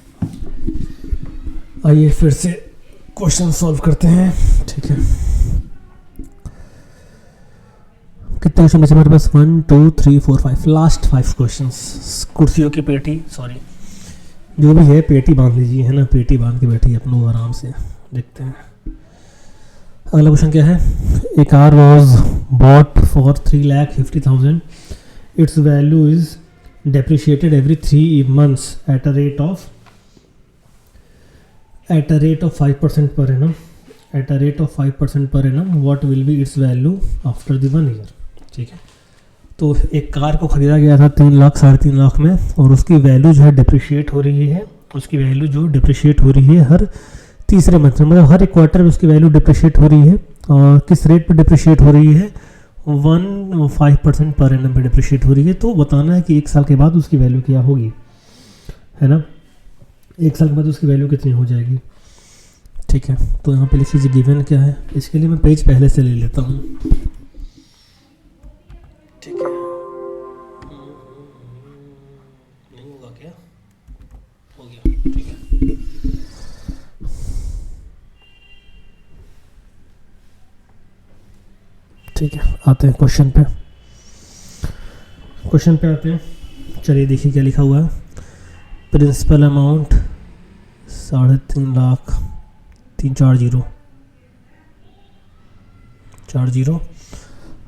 आइए फिर से क्वेश्चन सॉल्व करते हैं. ठीक है, कितने क्वेश्चन बचे हमारे पास? 1 2 3 4 5. Last 5 questions. कुर्सियों की पेटी, सॉरी जो भी है पेटी बांध लीजिए, है ना. पेटी बांध के बैठिए अपनों आराम से. देखते हैं. अगला क्वेश्चन क्या है, a car was bought for 3,50,000, its value is depreciated every 3 months at a rate of 5% per annum, what will be its value after the 1 year। ठीक है, तो एक कार को ख़रीदा गया था 3 लाख 3.5 लाख में, और उसकी वैल्यू जो है डिप्रिशिएट हो रही है, हर तीसरे मंथ में, मतलब हर एक क्वार्टर में उसकी वैल्यू डिप्रिशिएट हो रही है। और किस रेट पर डिप्रिशिएट हो रही है, 1.5% पर एनम पे डिप्रिशिएट हो रही है। तो बताना है कि 1 साल के बाद उसकी वैल्यू क्या होगी, है ना, 1 साल के बाद उसकी वैल्यू कितनी हो जाएगी। ठीक है, तो यहाँ पे लिख लीजिए गिवन क्या है। इसके लिए मैं पेज पहले से ले लेता हूँ। ठीक है, नहीं होगा क्या, हो गया, ठीक है। ठीक है, आते हैं क्वेश्चन पे आते हैं। चलिए देखिए क्या लिखा हुआ है। Principal amount 3.5 lakh, 340।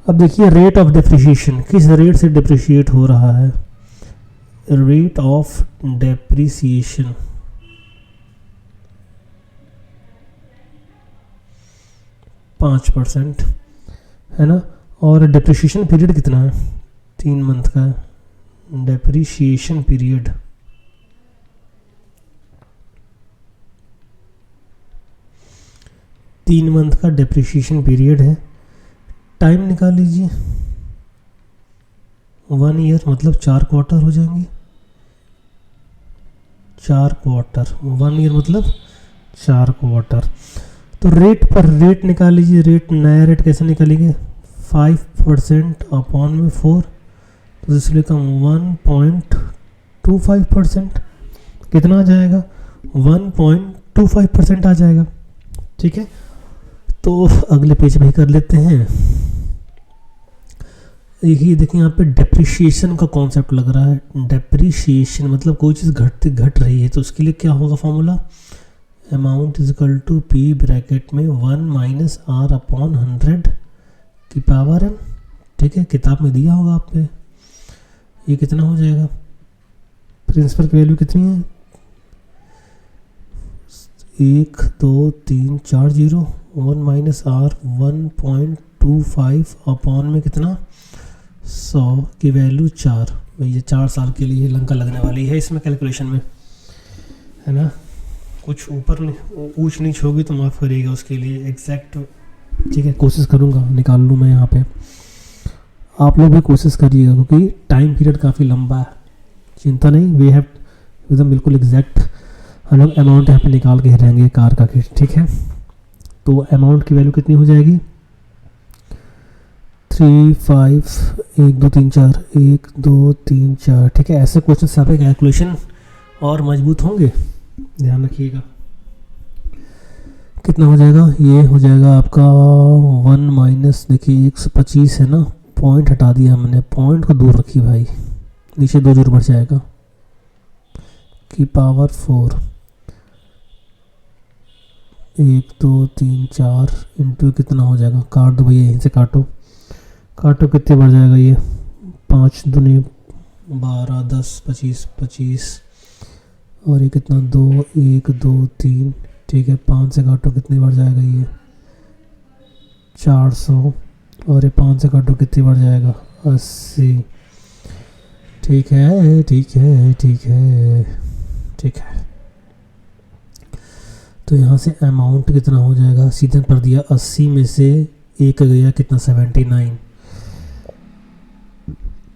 अब देखिए रेट ऑफ डिप्रिसिएशन, किस रेट से डिप्रिशिएट हो रहा है, रेट ऑफ डिप्रिसिएशन 5%, है ना। और डिप्रिशिएशन पीरियड कितना है, 3 मंथ का है डिप्रिशिएशन पीरियड। तीन मंथ का डिप्रिशिएशन पीरियड है। टाइम निकाल लीजिए, 1 ईयर मतलब 4 क्वार्टर हो जाएंगे। 4 क्वार्टर, 1 ईयर मतलब 4 क्वार्टर। तो रेट पर रेट निकाल लीजिए। रेट, नया रेट कैसे निकालेंगे, 5% अपॉन में 4, तो दिस विल कम 1.25%। कितना आ जाएगा, 1.25% आ जाएगा। ठीक है, तो अगले पेज पे ही कर लेते हैं। देखिए यहाँ पे डिप्रिशिएशन का कॉन्सेप्ट लग रहा है। डिप्रिशिएशन मतलब कोई चीज़ घट रही है, तो उसके लिए क्या होगा formula, amount is equal to P bracket में 1 माइनस आर अपॉन 100 की पावर n। ठीक है, किताब में दिया होगा आप पे। ये कितना हो जाएगा, प्रिंसिपल की वैल्यू कितनी है, 1 2 3 4 0, 1 माइनस आर 1.25 अपॉन में कितना, 100 की वैल्यू 4। भैया 4 साल के लिए लंका लगने वाली है इसमें कैलकुलेशन में, है ना। कुछ ऊपर ऊंच नीच होगी तो माफ़ करिएगा उसके लिए एग्जैक्ट। ठीक है, कोशिश करूँगा निकाल लूँ मैं यहाँ पे। आप लोग भी कोशिश करिएगा क्योंकि टाइम पीरियड काफ़ी लंबा है। चिंता नहीं, वी हैव एकदम बिल्कुल एग्जैक्ट हम लोग अमाउंट यहाँ पे निकाल के रहेंगे कार का। ठीक है, तो अमाउंट की वैल्यू कितनी हो जाएगी, 3 5 1 2 3 4 1 2 3 4। ठीक है, ऐसे क्वेश्चन से आपके कैलकुलेशन और मजबूत होंगे, ध्यान रखिएगा। कितना हो जाएगा, ये हो जाएगा आपका 1 माइनस, देखिए 125 है ना, पॉइंट हटा दिया हमने, पॉइंट को दूर रखी भाई, नीचे 2 जीरो बढ़ जाएगा, की पावर 4। 1 2 3 4 इंटू कितना हो जाएगा, काट दो भैया, यहीं से काटो कितने बढ़ जाएगा ये, 5 दूनी 12 10 25 25, और ये कितना 2 1 2 3। ठीक है, 5 से काटो कितनी बढ़ जाएगा ये, 400, और ये 5 से काटो कितनी बढ़ जाएगा, 80। ठीक है ठीक है ठीक है ठीक है। तो यहाँ से अमाउंट कितना हो जाएगा, सीधे पर दिया 80 में से 1 गया कितना, 79।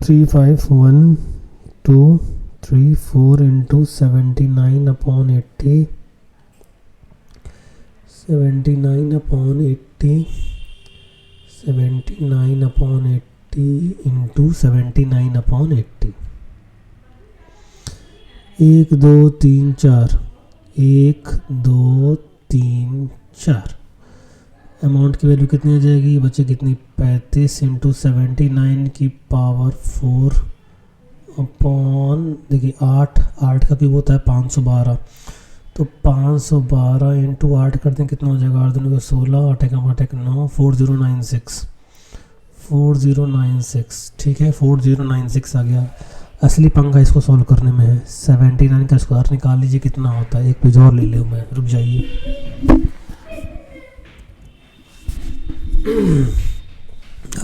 3 5 1 2 3 4 into 79 upon 80, 79 upon 80, 79 upon 80 into 79 upon 80। 1 2 3 4, 1 2 3 4। Amount की वैल्यू कितनी आ जाएगी बच्चे, कितनी, 35 इंटू 79 की पावर 4 अपॉन, देखिए 8 का क्यूब होता है 512, तो 512 इंटू 8 करते हैं, कितना हो जाएगा? 8 दूनी को 16, 8 एकम 8 एक 9, 4096। ठीक है, 4096 आ गया। असली पंगा इसको सॉल्व करने में है। 79 का स्क्वायर निकाल लीजिए कितना होता है। एक पेज और ले लूँ मैं, रुक जाइए।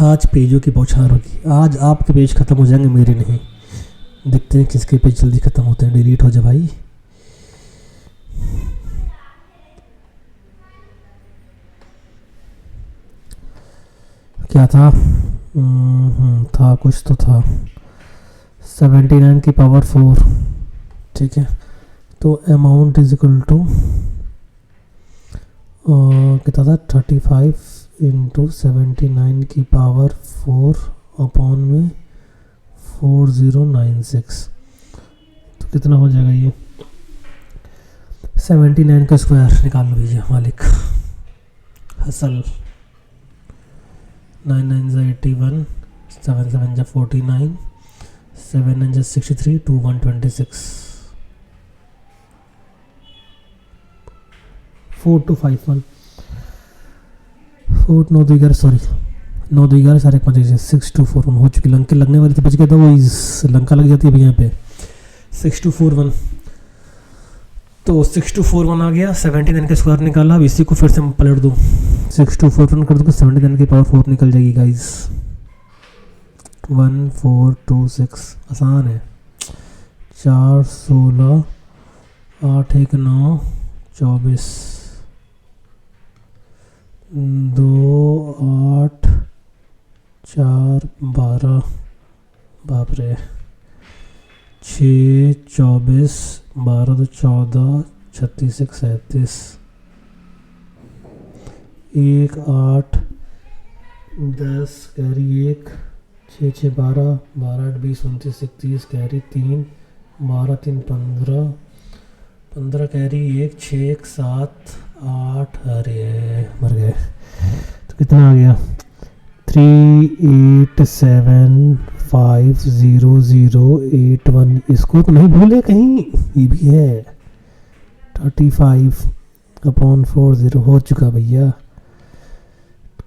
आज पेजों की बौछार होगी। आज आपके पेज ख़त्म हो जाएंगे, मेरे नहीं। देखते हैं किसके पेज जल्दी ख़त्म होते हैं। डिलीट हो जाए भाई। क्या था? था कुछ तो था। 79 की पावर 4। ठीक है, तो अमाउंट इज इक्वल टू कितना था? 35 इंटू 79 की पावर 4 अपॉन में 4096। तो कितना हो जाएगा ये? 79 का स्क्वायर निकाल लो भैया मालिक। हसल 9 9 जा 81, 7 7 जा 49, 7 9 जा 63, 2 126, 4251, 4 9 2 11, सॉरी 9 2 11 सारे 5 6241 हो चुकी। लंका लगने वाली थी, बच गया था वो। लंका लग जाती है भैया यहाँ पे। 6241, तो 6241 आ गया। 79 का स्क्वायर निकाला। अब इसी को फिर से पलट दूँ, 6241 कर दूँ, 79 की पावर 4 निकल जाएगी गाइस। 1426, आसान है। 4 16, 8 1 9 24, 2 8 4 12, बाप रे, 6 24, 12 तो 14, 36 1 37, 1 8 10 कैरी 1, 6 6 12, 12 8 20 29 31 कैरी 3, 12 3 15, 15 कैरी 1, 6 1 7 8, अरे मर गए। तो कितना आ गया? 38750081। इसको तो नहीं भूले कहीं, ये भी है। 35 अपॉन 40 हो चुका भैया,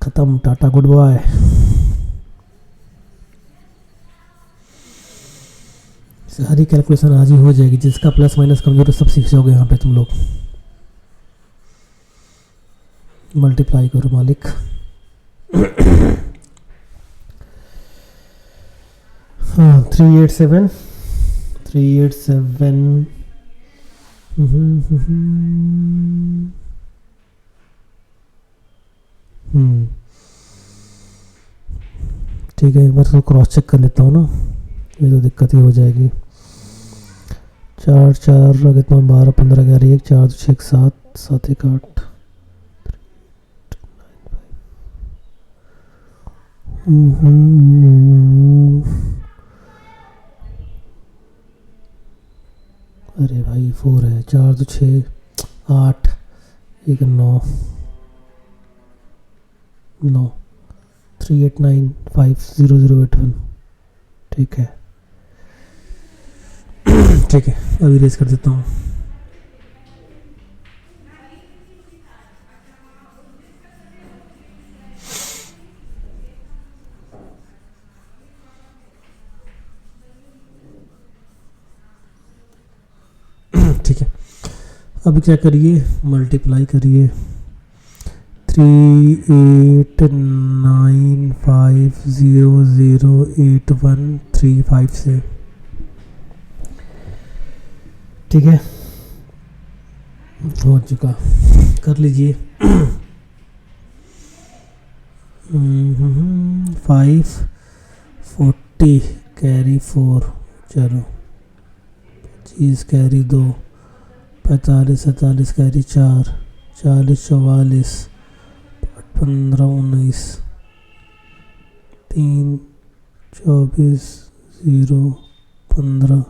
खत्म। Ta-ta goodbye. सारी कैलकुलेशन आज ही हो जाएगी। जिसका प्लस माइनस कमजोर सब सीख जाओगे यहाँ पे तुम लोग। मल्टीप्लाई करो मालिक। हाँ 387 ठीक है, एक बार इसको क्रॉस चेक कर लेता हूँ ना, ये तो दिक्कत ही हो जाएगी। 4 4 कितना? 12 15 11 1 4 6 7 7 1 8। अरे भाई 4 है, 4 तो 6 8 1 9 9 38950081। ठीक है ठीक है, अभी रेस कर देता हूँ। ठीक है, अभी क्या करिए? मल्टीप्लाई करिए 3895008135 से। ठीक है, हो चुका, कर लीजिए। 540 कैरी 4, चलो 25 कैरी 2, 45 47 कैरी 4, 40 44, 15 19, 3 24 0 15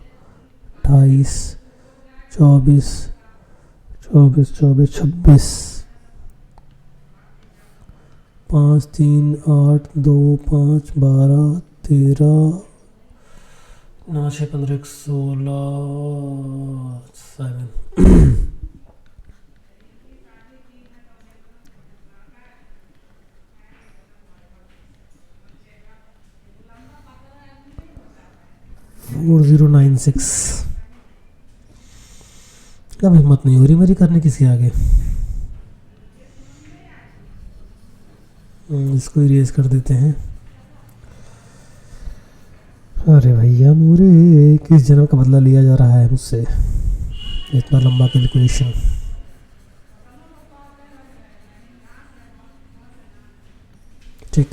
28 24 24 24 26, 5 3 8 2 5 12 13 9 6 15 16 7। 4096। अब हिम्मत नहीं हो रही मेरी करने किसी आगे। इसको इरेज कर देते हैं। अरे भैया मोरे, किस जन्म का बदला लिया जा रहा है मुझसे, इतना लंबा कैलकुलेशन। ठीक,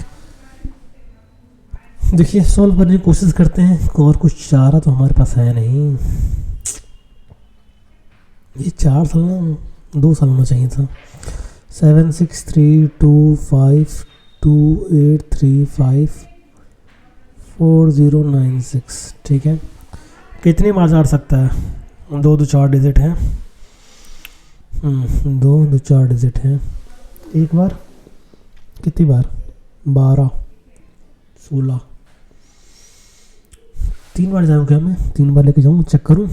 देखिए सॉल्व करने की कोशिश करते हैं। और कुछ चारा तो हमारे पास है नहीं। ये 4 साल ना, 2 साल होना चाहिए था। 76325838354096। ठीक है, कितनी बार जा सकता है? 2 2 4 डिजिट हैं। 2 2 4 डिजिट हैं। एक बार, कितनी बार? 12 16। 3 बार जाऊँ क्या मैं? 3 बार लेके जाऊँ, चेक करूँ।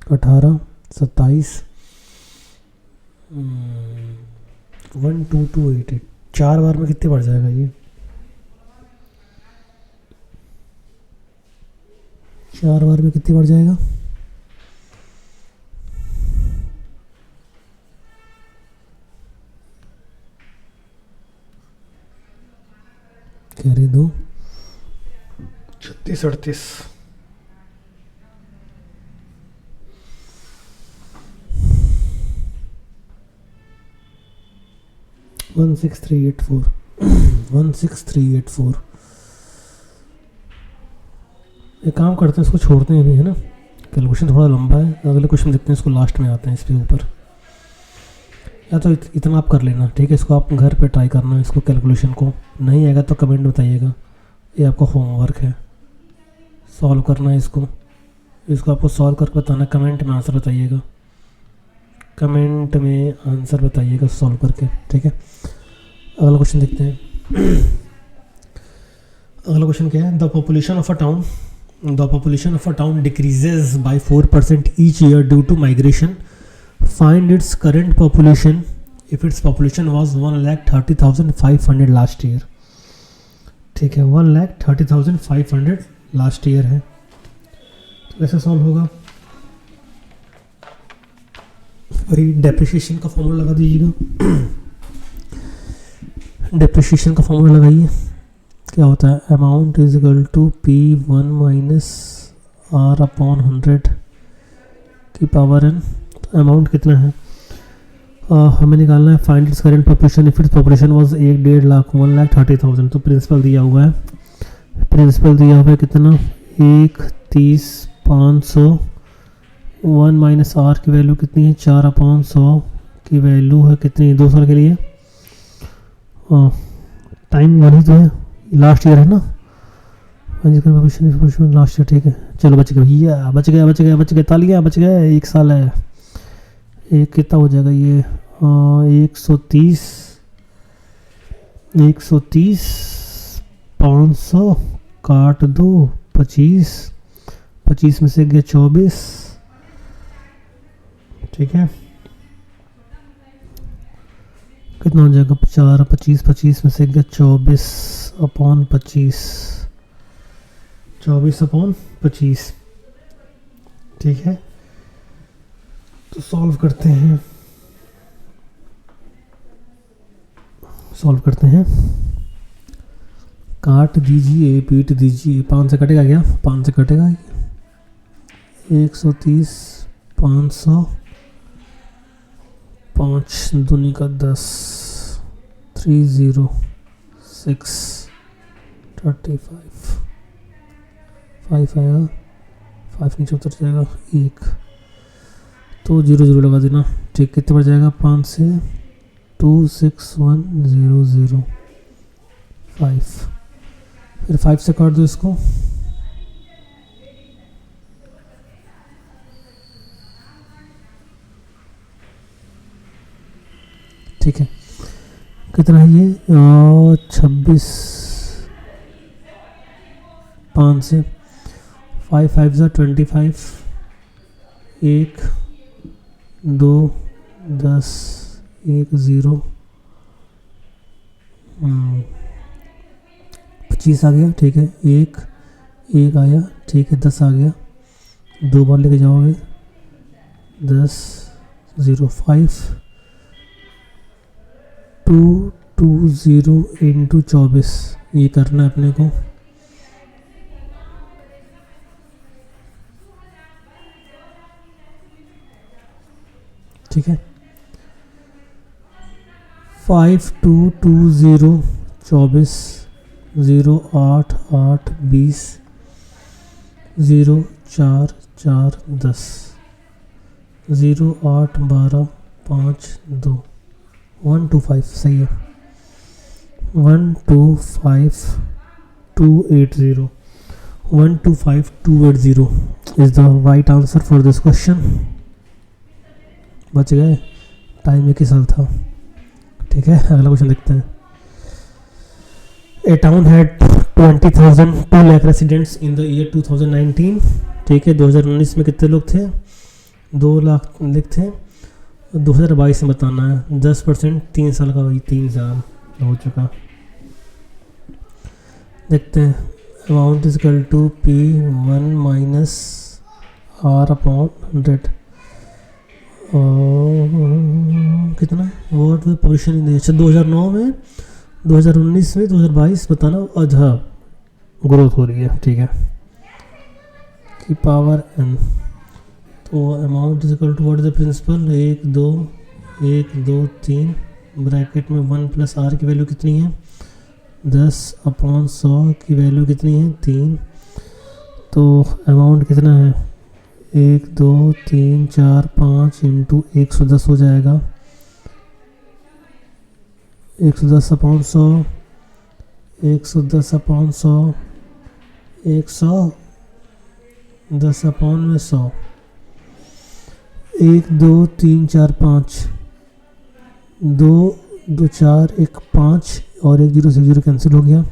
18 27 12288। 4 बार में कितने बार जाएगा ये? 4 बार में कितनी बार जाएगा? कैरी 2 36 38। 16384 16384। एक काम करते हैं, इसको छोड़ते हैं अभी, है ना। कैलकुलेशन थोड़ा लंबा है, अगले क्वेश्चन देखते हैं, इसको लास्ट में आते हैं इसके ऊपर। या तो इतना आप कर लेना, ठीक है। इसको आप घर पे ट्राई करना, इसको कैलकुलेशन को। नहीं आएगा तो कमेंट में बताइएगा, ये आपका होमवर्क है। सॉल्व करना है इसको आपको सॉल्व करके बताना। कमेंट में आंसर बताइएगा, कमेंट में आंसर बताइएगा सॉल्व करके, ठीक है। अगला क्वेश्चन देखते हैं। अगला क्वेश्चन क्या है? The population of a town decreases by 4% each year due to migration. Find its current population if its population was 1,30,500 last year. ठीक है, 1,30,500 लास्ट ईयर है। तो कैसे सॉल्व होगा? वही डेप्रिसिएशन का फॉर्मूला लगा दीजिएगा। डेप्रिसिएशन का फॉर्मूला लगाइए। क्या होता है? Amount is equal to P1 minus R upon 100 की पावर n। तो अमाउंट कितना है? हमें निकालना है find its current population if its population was 1.5 lakh 1,30,000। तो प्रिंसिपल दिया हुआ है, कितना? 1,30,500। 1 माइनस R की वैल्यू कितनी है? 4/100 की वैल्यू है कितनी? 2 साल के लिए। टाइम 1 ही तो है, लास्ट ईयर है ना। लास्ट ईयर, ठीक है। चलो बच गया भैया, बच गया। तालियां, बच गया। 1 साल है। एक कितना हो जाएगा ये? 130 500 काट दो 25 में से गया 24। ठीक है, कितना हो जाएगा? 4 25 में से गया 24/25। 24/25। ठीक है, तो सॉल्व करते हैं। काट दीजिए, पीट दीजिए। 5 से कटेगा क्या? 5 से कटेगा। 130 500 5 दूनी का 10 306 35 5 आया, 5 नीचे उतर जाएगा 1, तो 0 0 लगा देना। ठीक, कितने बढ़ जाएगा? 5 से 261,005। फिर 5 से काट दो इसको। ठीक है, कितना है ये? 26। 5 से 5 5 ज़ा 25। 1 2 10 1 0 25 आ गया। ठीक है, 1 1 आया, ठीक है, 10 आ गया, 2 बार लेके जाओगे, 10 0 5 2 2 0 इंटू 24, ये करना है अपने को। ठीक है, 5 2 2 0 24 0 8 8 20 0 4 4 10 0 8 12 5 2 1 2 5, सही है, 1 2 5 2 8 0 1 2 5 2 8 0 is the right answer for this question. बच गए, टाइम एक ही साल था। ठीक है, अगला क्वेश्चन देखते हैं। A town had 20,000 2 lakh residents in the year 2019। ठीक है, 2019 में कितने लोग थे? 2 लाख लिख थे। 2022 में बताना है, 10%, 3 साल का, वही 3 साल हो चुका। देखते हैं, amount is equal to P1 minus R upon 100, कितना वॉट में पोजिशन नहीं। अच्छा, 2009 में, 2019 में, 2022 बताना, आधा ग्रोथ हो रही है। ठीक है, की पावर n। तो amount is equal to what is the principal, 1 2 3 bracket में 1 प्लस r की वैल्यू कितनी है? 10 अपॉन 100 की वैल्यू कितनी है? 3। तो अमाउंट कितना है? 1 2 3 4 5 इंटू 110 हो जाएगा। 110 अपॉन 100, 110 अपॉन 100, 110 अपॉन में 100, 1 2 3 4 5, 2 2 4 1 5 और 1 0 से 0 कैंसिल हो गया।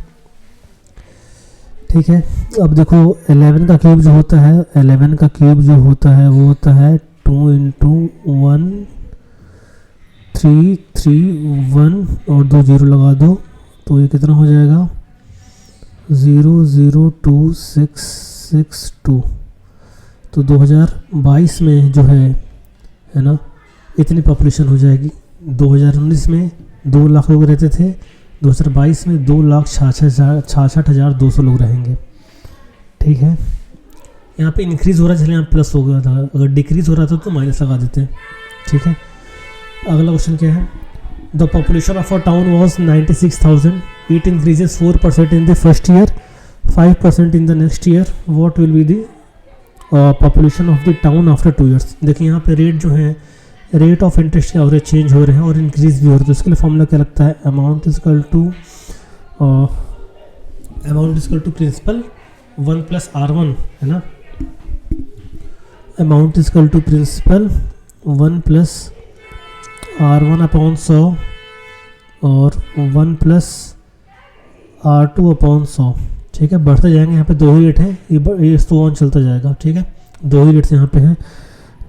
ठीक है, अब देखो 11 का क्यूब जो होता है, 11 का क्यूब जो होता है वो होता है 2 इंटू 1 3 3 1 और 2 0 लगा दो, तो ये कितना हो जाएगा? 0 0 2 6 6 2। तो 2022 में जो है ना, इतनी पॉपुलेशन हो जाएगी। 2019 में 2 लाख लोग रहते थे, 2022 में 2,66,200 लोग रहेंगे। ठीक है, यहाँ पे इंक्रीज़ हो रहा है, चलिए यहाँ प्लस हो गया था, अगर डिक्रीज़ हो रहा था तो माइनस लगा देते हैं। ठीक है, अगला क्वेश्चन क्या है? The population of a town was 96,000, it increases 4% in the first year, 5% in the next year, what will be the population of the town after 2 years. देखिए यहाँ पे रेट जो है, रेट ऑफ इंटरेस्ट के average change हो रहे हैं और इंक्रीज भी हो रहे हैं। तो इसके लिए फॉर्मूला क्या लगता है? Amount is equal to principal 1 plus R1, है ना। Amount is equal to principal 1 plus R1 upon 100 और 1 प्लस R2 अपॉन 100। ठीक है, बढ़ते जाएंगे, यहाँ पे 2 ही रेट हैं, ये तो ऑन चलता जाएगा। ठीक है, 2 ही रेट्स यहाँ पे हैं।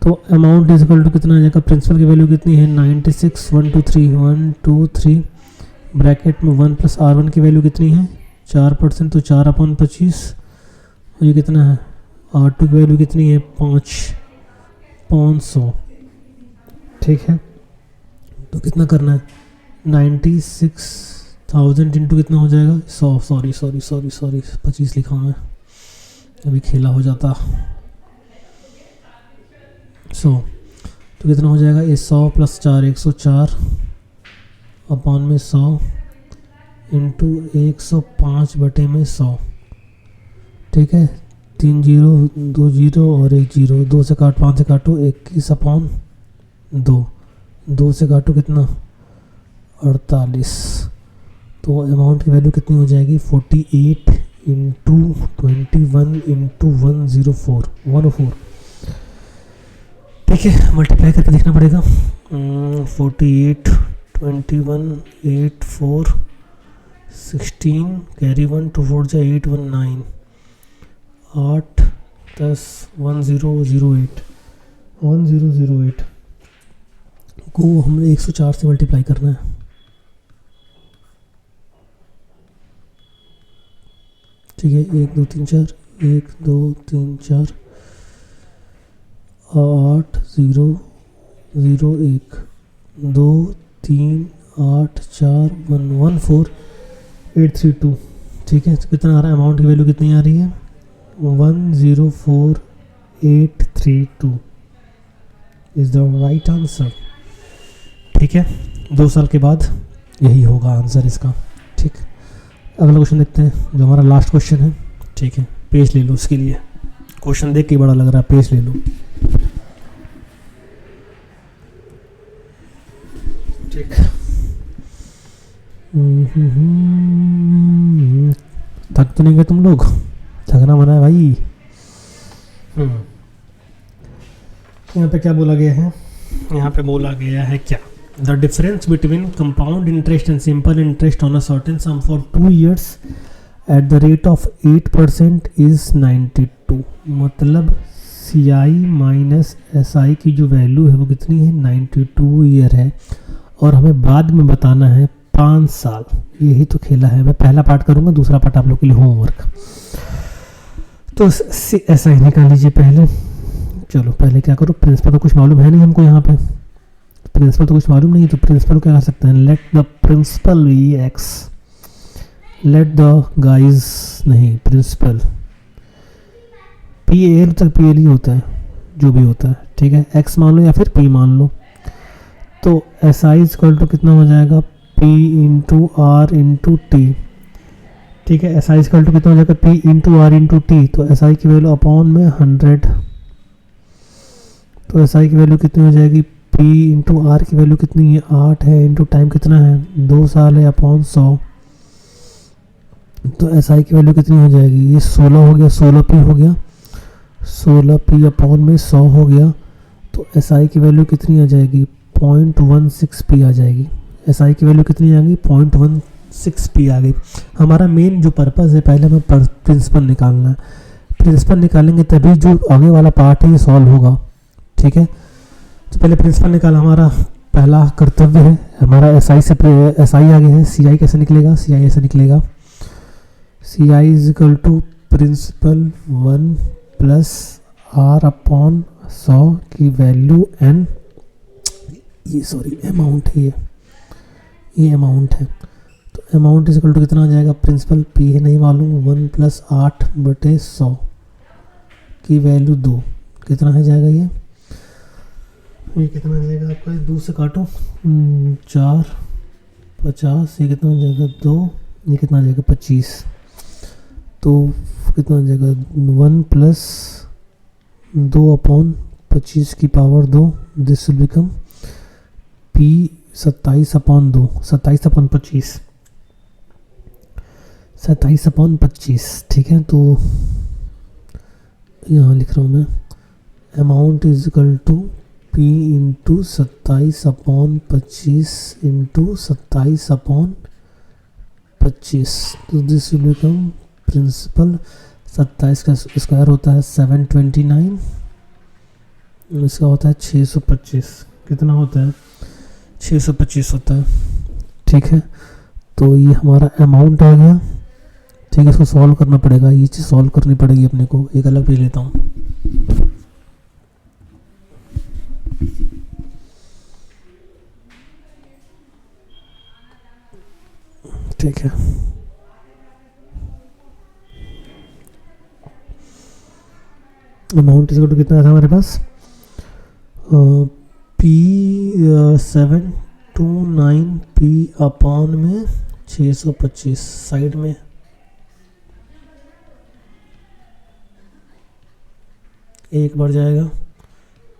तो अमाउंट इज इक्वल टू कितना आ जाएगा? प्रिंसिपल की वैल्यू कितनी है? 96 1 2 3 1 2 3 ब्रैकेट में 1 प्लस R1 की वैल्यू कितनी है? 4%, तो 4 अपॉन 25। और ये कितना है? R2 की वैल्यू कितनी है? 500। ठीक है, तो कितना करना है? 96,000 इंटू कितना हो जाएगा? 100, सॉरी 25 लिखा हूँ मैं, अभी खेला हो जाता। तो कितना हो जाएगा? ये 100 प्लस 4 104 अपॉन में 100 इंटू 105 बटे में 100। ठीक है, 3 0 2 0 और 1 0, 2 से काट 5 से काटो 21 अपॉन 2, 2 से काटो कितना? 48। तो अमाउंट की वैल्यू कितनी हो जाएगी? 48 इंटू 21 इंटू 104 104। ठीक है, मल्टीप्लाई करके देखना पड़ेगा। 48 21 8 4 16 कैरी 1 2 4 जा 8 1 9 8 10 1008 1008 को हमने 104 से मल्टीप्लाई करना है। ठीक है, 1 2 3 4 1 2 3 4 8 0 0 1 2 3 8 4 1 1 4 8 3 2। ठीक है, तो कितना आ रहा है, अमाउंट की वैल्यू कितनी आ रही है 104832 इज़ द राइट आंसर। ठीक है, 2 साल के बाद यही होगा आंसर इसका। ठीक, अगला क्वेश्चन देखते हैं जो हमारा लास्ट क्वेश्चन है। ठीक है, पेज ले लो उसके लिए, क्वेश्चन देख के बड़ा लग रहा है, पेज ले लो। ठीक, थक तो नहीं गए तुम लोग? थकना मना है भाई। यहाँ पे क्या बोला गया है, यहाँ पे बोला गया है क्या, the difference between compound interest and simple interest on a certain some for 2 years at the rate of 8% is 92। मतलब CI माइनस SI की जो वैल्यू है वो कितनी है 92 ईयर है, और हमें बाद में बताना है 5 साल। यही तो खेला है। मैं पहला पार्ट करूँगा, दूसरा पार्ट आप लोग के लिए होमवर्क। तो ऐसा ही निकाल लीजिए पहले। चलो पहले क्या करो, प्रिंसिपल तो कुछ मालूम है नहीं हमको, यहाँ पे प्रिंसिपल तो कुछ मालूम नहीं है, तो प्रिंसिपल क्या कर सकते हैं, let the principal be X, let the guys नहीं प्रिंसिपल PAL तक PL ही होता है, जो भी होता है। ठीक है, x मान लो या फिर p मान लो। तो SI इक्वल टू कितना हो जाएगा P into R into T. ठीक है, SI इक्वल टू कितना हो जाएगा P into R into T. तो SI की वैल्यू अपॉन में 100, तो SI की वैल्यू कितनी हो जाएगी P इंटू आर की वैल्यू कितनी है 8 है, इंटू टाइम कितना है 2 साल है, अपॉन 100। तो SI की वैल्यू कितनी हो जाएगी, ये 16 हो गया, 16P हो गया, 16P अपॉन में 100 हो गया। तो SI की वैल्यू कितनी आ जाएगी 0.16P आ जाएगी। SI की वैल्यू कितनी आ गई 0.16P आ गई। हमारा मेन जो पर्पज़ है, पहले हमें प्रिंसिपल निकालना है। प्रिंसिपल निकालेंगे तभी जो आगे वाला पार्ट है ये सॉल्व होगा। ठीक है, तो पहले प्रिंसिपल निकाला, हमारा पहला कर्तव्य है। हमारा SI से SI आगे है, CI कैसे निकलेगा, CI ऐसे निकलेगा, CI is equal to principal 1 plus R upon 100 की वैल्यू N, ये सॉरी अमाउंट है, ये अमाउंट है। तो अमाउंट इज इक्वल टू कितना आ जाएगा, प्रिंसिपल P है नहीं मालूम, 1 प्लस 8/100 की वैल्यू 2, कितना है जाएगा ये कितना आ जाएगा आपका, 2 से काटो 4 50, ये कितना आ जाएगा 2, ये कितना आ जाएगा 25। तो कितना आ जाएगा 1 प्लस 2 अपॉन 25 की power 2, this will become P 27 upon 2, 27 upon 25, 27 upon 25। ठीक है, तो यहाँ लिख रहा हूँ मैं, amount is equal to P into 27 upon 25 into 27 upon 25। तो दिस विल बिकम प्रिंसिपल 27 का स्क्वायर होता है 729, इसका होता है 625, कितना होता है 625 होता है। ठीक है, तो ये हमारा अमाउंट आ गया। ठीक है, इसको सॉल्व करना पड़ेगा, ये चीज़ सॉल्व करनी पड़ेगी अपने को। एक अलग पेज लेता हूँ। ठीक है, अमाउंट इसको कितना था हमारे पास, P729P अपॉन में 625, साइड में एक बार जाएगा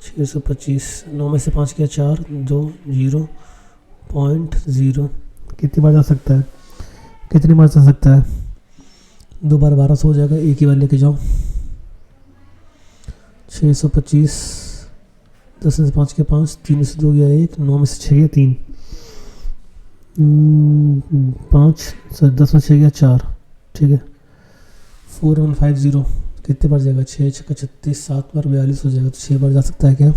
625, 9 में से 5 किया 4, 2 0.0, कितनी बार जा सकता है, कितनी बार जा सकता है, 2 बार 1200 हो जाएगा, एक ही बार लेके जाओ 625, 10 में से 5 के 5, 3 से 2 गया 1, 9 में से 6 गया 3, 5 10 में 6 गया 4। ठीक है, 4150 कितने बार जाएगा, 6 6 36, 7 बार 42 हो जाएगा, तो 6 बार जा सकता है क्या,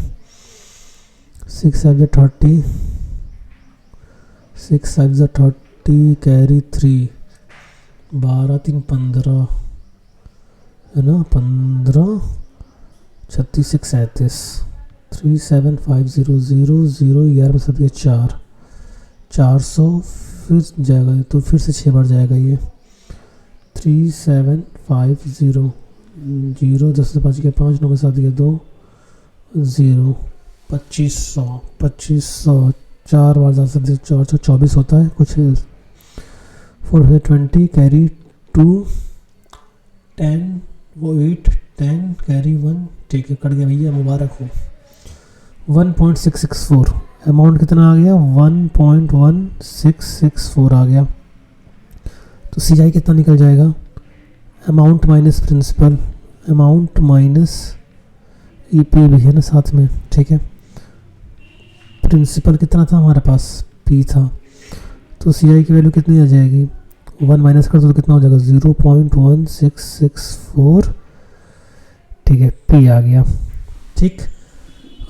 6 5 30, 6 5 30 कैरी 3, 12 3 15, है ना, 15 36 37 375000 11 सब ये 400 फिर जाएगा, तो फिर से 6 बार जाएगा ये 3750 0 10 से 5 गया 5 9 के साथ गया 2 0 2500 4 बार जा सकते 424 होता है कुछ 420 कैरी 2 10 वो 8 10 कैरी 1 ठीक है, कट गया भैया, मुबारक हो। 1.664 अमाउंट कितना आ गया 1.1664 आ गया। तो सी आई कितना निकल जाएगा, amount minus principal, amount minus ई पी भी है ना साथ में, ठीक है। प्रिंसिपल कितना था हमारे पास, पी था, तो सी आई की वैल्यू कितनी आ जाएगी, 1 माइनस कर दो तो कितना हो जाएगा 0.1664, ठीक है, पी आ गया। ठीक,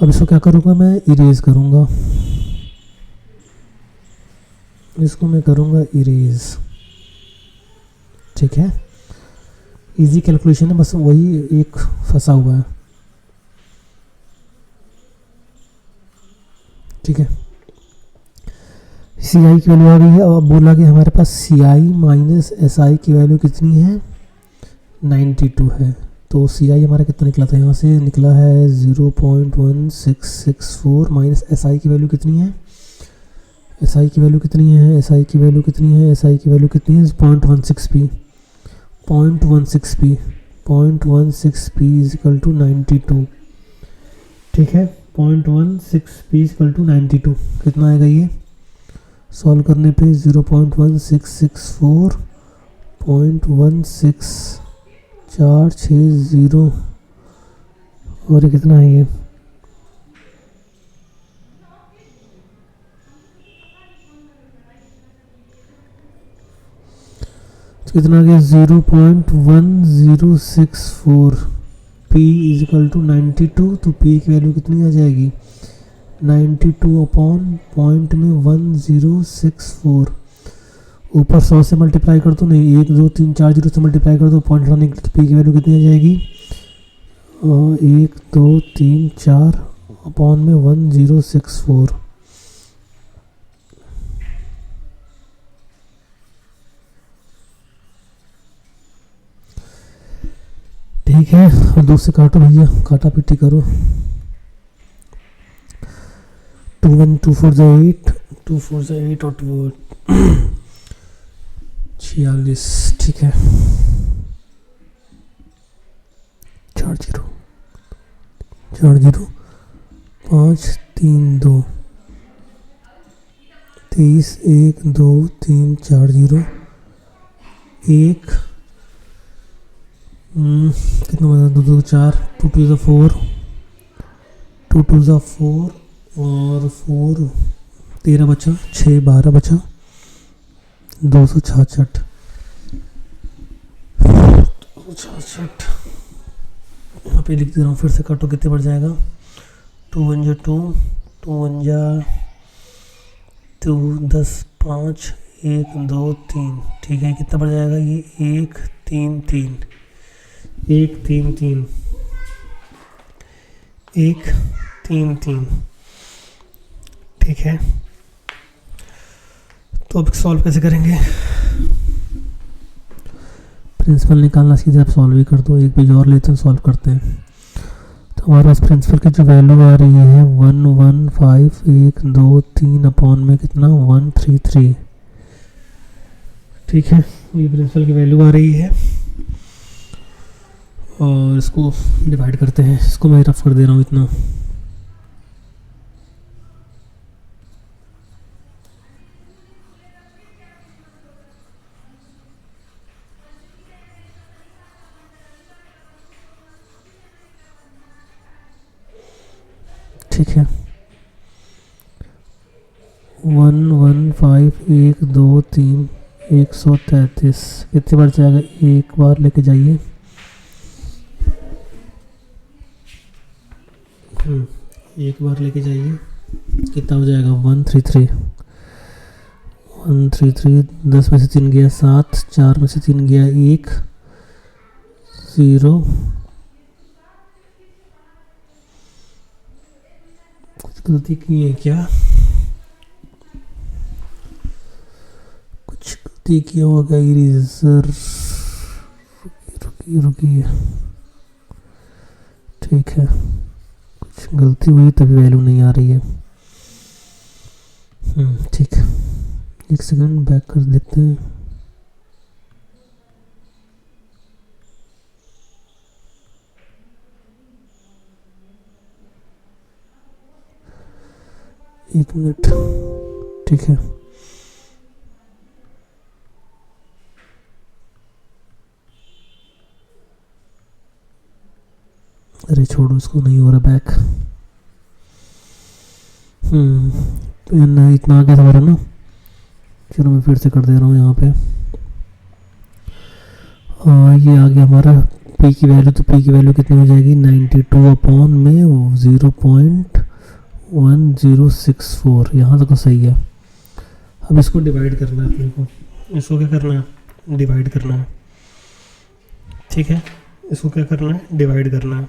अब इसको क्या करूँगा मैं, इरेज करूँगा, इसको मैं करूँगा इरेज, ठीक है। इजी कैलकुलेशन है, बस वही एक फंसा हुआ है, ठीक है। सी आई की वैल्यू आ गई है। अब बोला कि हमारे पास सी आई माइनस एस आई की वैल्यू कितनी है 92 है। तो सी आई हमारा कितना निकला था, यहाँ से निकला है 0.1664 माइनस एस आई की वैल्यू कितनी है, एस आई की वैल्यू कितनी है, एस आई की वैल्यू कितनी है, एस आई की वैल्यू कितनी है 0.16p, 0.16p, 0.16p is equal to 92, ठीक है। 0.16p इज इक्वल टू 92 कितना आएगा ये सॉल्व करने पे 0.1664 0.16460 और ये कितना है ये तो कितना आ गया 0.1064 p इज इक्वल टू 92। तो p की वैल्यू कितनी आ जाएगी 92 अपॉन पॉइंट में 1064, ऊपर 100 से मल्टीप्लाई कर दो, नहीं 1 2 3 4 0 से मल्टीप्लाई कर दो, पॉइंट हटाने के लिए, तो पी की वैल्यू कितनी आ जाएगी 1 2 3 4 अपॉन में 1064, ठीक है। और 2 से काटो भैया, काटा पीटी करो, 2 1 2 4 8 2 4 8 और 2 46, ठीक है। 4 0 4 0 5 3 2 23 1 2 3 4 0 1 कितना बचा 2 2 4 2 2 4 2 2 4 और 4 13 बचा, 6 12 बचा, 266 यहाँ पे लिख दे रहा हूँ, फिर से काटो कितने बढ़ जाएगा 2 1 जा 2 2 1 जा 2 10 5 1 2 3, ठीक है। कितना बढ़ जाएगा ये 1 3 3 1 3 3 1 3 3, ठीक है। तो अब सॉल्व कैसे करेंगे, प्रिंसिपल निकालना, सीधे आप सॉल्व ही कर दो, एक पेज और लेते हैं सॉल्व करते हैं। तो हमारे पास प्रिंसिपल की जो वैल्यू आ रही है 11513 अपॉन में कितना 133, ठीक है। ये प्रिंसिपल की वैल्यू आ रही है और इसको डिवाइड करते हैं, इसको मैं रफ कर दे रहा हूँ इतना, ठीक है। 11513 133 कितनी बार जाएगा, एक बार लेके जाइए, एक बार लेके जाइए, कितना हो जाएगा 133 133, 10 में से 3 गया 7, 4 में से 3 गया 1, 0, कुछ गलती की है क्या, कुछ गलती किया होगा इरेजर, रुकिए, ठीक है, कुछ गलती हुई तभी वैल्यू नहीं आ रही है। ठीक है, एक सेकंड बैक कर देखते हैं। एक मिनट, ठीक है, अरे छोड़ो इसको, नहीं हो रहा बैक। इतना आगे था ना, चलो मैं फिर से कर दे रहा हूँ यहाँ पे। ये आ गया हमारा पी की वैल्यू, तो पी की वैल्यू कितनी हो जाएगी 92 अपॉन में 0.1064, यहाँ तक तो सही है। अब इसको डिवाइड करना है अपने को, इसको क्या करना है, डिवाइड करना है, ठीक है, इसको क्या करना है, डिवाइड करना है।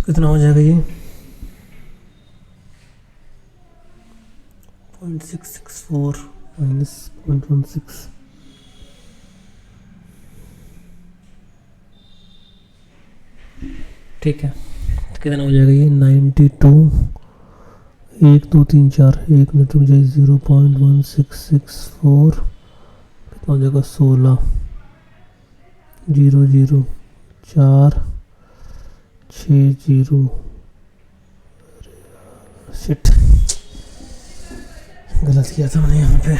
कितना हो जाएगा ये 0.664 माइनस 0.16, ठीक है, तो कितना हो जाएगा ये 92, 1 2 3 4, 1 मिनट रुक जाए, 0.1664, कितना हो जाएगा 16, 0 0 4 6 0, शिट, गलत किया था मैंने यहाँ पे।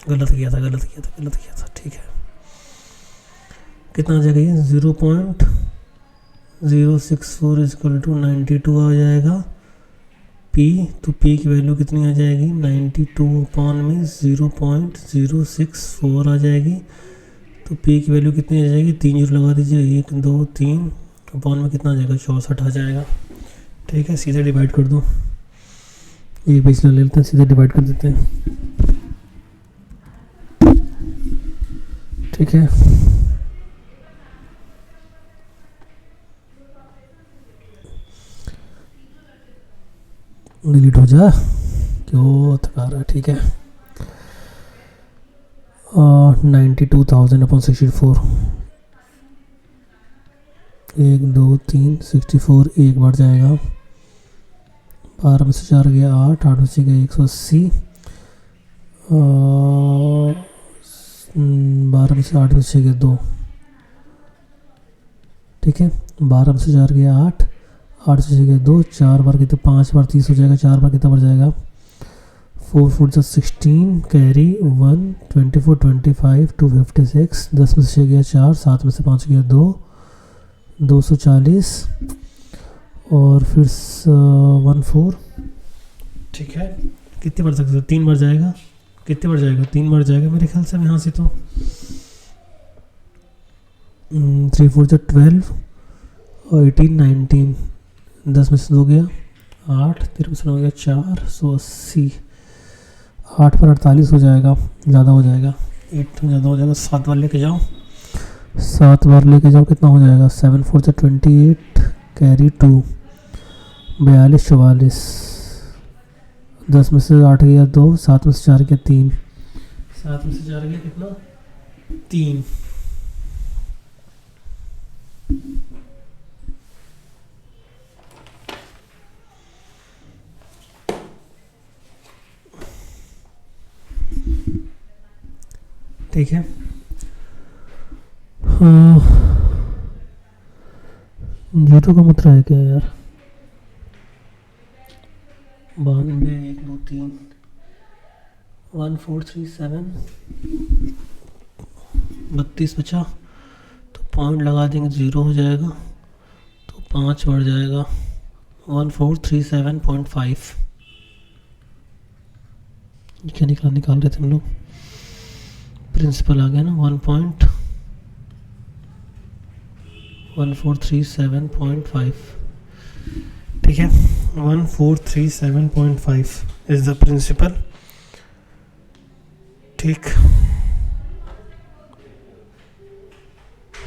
गलत किया था, ठीक है, कितना आ जाएगा ये 0.064 इक्वल टू 92 आ जाएगा P, तो P की वैल्यू कितनी आ जाएगी 92 अपॉन में 0.064 आ जाएगी, तो P की वैल्यू कितनी आ जाएगी, 3 जीरो लगा दीजिए, 1 2 3 अपॉन में कितना आ जाएगा 64 आ जाएगा, ठीक है, सीधे डिवाइड कर दो, एक पिछला ले लेते हैं, सीधे डिवाइड कर देते हैं, ठीक है, डिलीट हो जा, क्यों थका रहा है, ठीक है, 92,000 अपॉन 64, 1 2 3 64, एक बार जाएगा, 12 में से 4 गया 8, 8 में से गया 180, 12 में से 8 में से गया 2, ठीक है, 12 में से 4 गया 8, 8 से गया 2, 4 बार कितने 5 बार 30 हो जाएगा, 4 बार कितना बढ़ जाएगा 4 4 16, कैरी 1 24 25 256, 10 में से गया 4, 7 में से 5 गया 2, 240 और फिर 14, ठीक है, कितनी बार सकते, 3 बार जाएगा, कितने बार जाएगा 3 बार जाएगा मेरे ख्याल से, यहाँ से तो 3 4 12 और 18 19, 10 में से 2 गया 8, 13 में से 9 गया 4, 180, 8 पर 48 हो जाएगा, ज़्यादा हो जाएगा, 8 ज़्यादा हो जाएगा, 7 बार लेके जाओ, 7 बार लेके जाओ, कितना हो जाएगा 7 4 28, कैरी 2 42 44, 10 में से 8 गया 2, 7 में से 4 गया 3, 7 में से 4 गया कितना 3, ठीक है, हाँ, जीरो का मतलब है क्या यार, 92 1 2 3 1 4 3 7, 32 बचा, तो पॉइंट लगा देंगे, 0 हो जाएगा, तो 5 बढ़ जाएगा 1437.5, क्या निकाल रहे थे हम लोग, प्रिंसिपल आ गया ना 1.1437.5, ठीक है। 1437.5 इज द प्रिंसिपल। ठीक,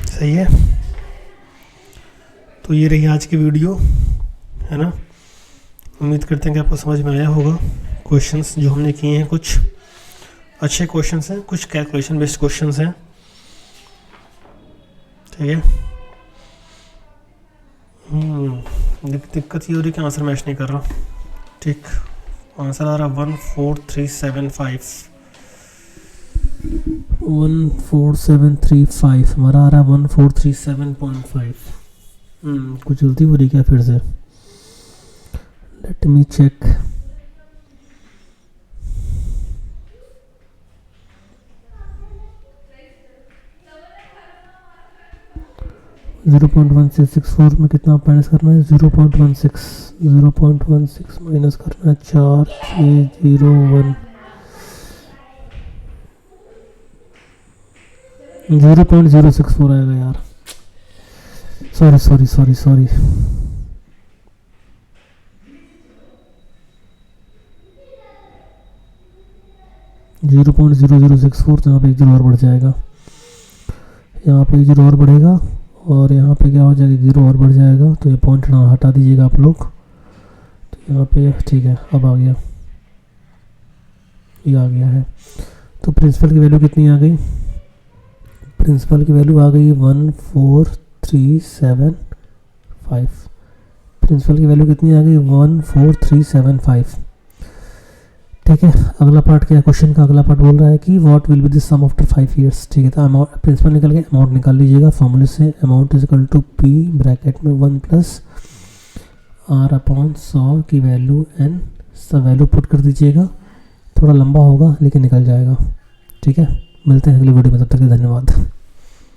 सही है। तो ये रही आज की वीडियो, है ना। उम्मीद करते हैं कि आपको समझ में आया होगा। क्वेश्चंस जो हमने किए हैं कुछ अच्छे क्वेश्चंस हैं, कुछ कैलकुलेशन बेस्ड क्वेश्चंस हैं, ठीक है। दिक्कत ये हो रही कि आंसर मैच नहीं कर रहा। ठीक, आंसर आ रहा 14735 हमारा आ रहा है 1437.5। कुछ गलती हो रही क्या फिर से? Let me check. (0.1664) में कितना माइनस करना है? 0.16 माइनस करना है 4601। 0.064 आएगा यार। सॉरी 0.0064। तो यहाँ पे एक जीरो और बढ़ जाएगा, यहाँ पे एक जीरो और बढ़ेगा, और यहाँ पे क्या हो जाएगा? जीरो और बढ़ जाएगा। तो ये पॉइंट हटा दीजिएगा आप लोग। तो यहाँ पे ठीक है, अब आ गया, ये आ गया है। तो प्रिंसिपल की वैल्यू कितनी आ गई? प्रिंसिपल की वैल्यू आ गई 14375। प्रिंसिपल की वैल्यू कितनी आ गई? 14375। ठीक है। अगला पार्ट क्या है क्वेश्चन का? अगला पार्ट बोल रहा है कि what will be the sum after 5 years. ठीक है, तो अमाउंट प्रिंसिपल निकल गया, अमाउंट निकाल लीजिएगा फॉर्मूले से। Amount is equal to P bracket में 1 + r/100 की वैल्यू n, सब वैल्यू पुट कर दीजिएगा। थोड़ा लंबा होगा लेकिन निकल जाएगा। ठीक है, मिलते हैं अगली वीडियो में, तब तक के धन्यवाद।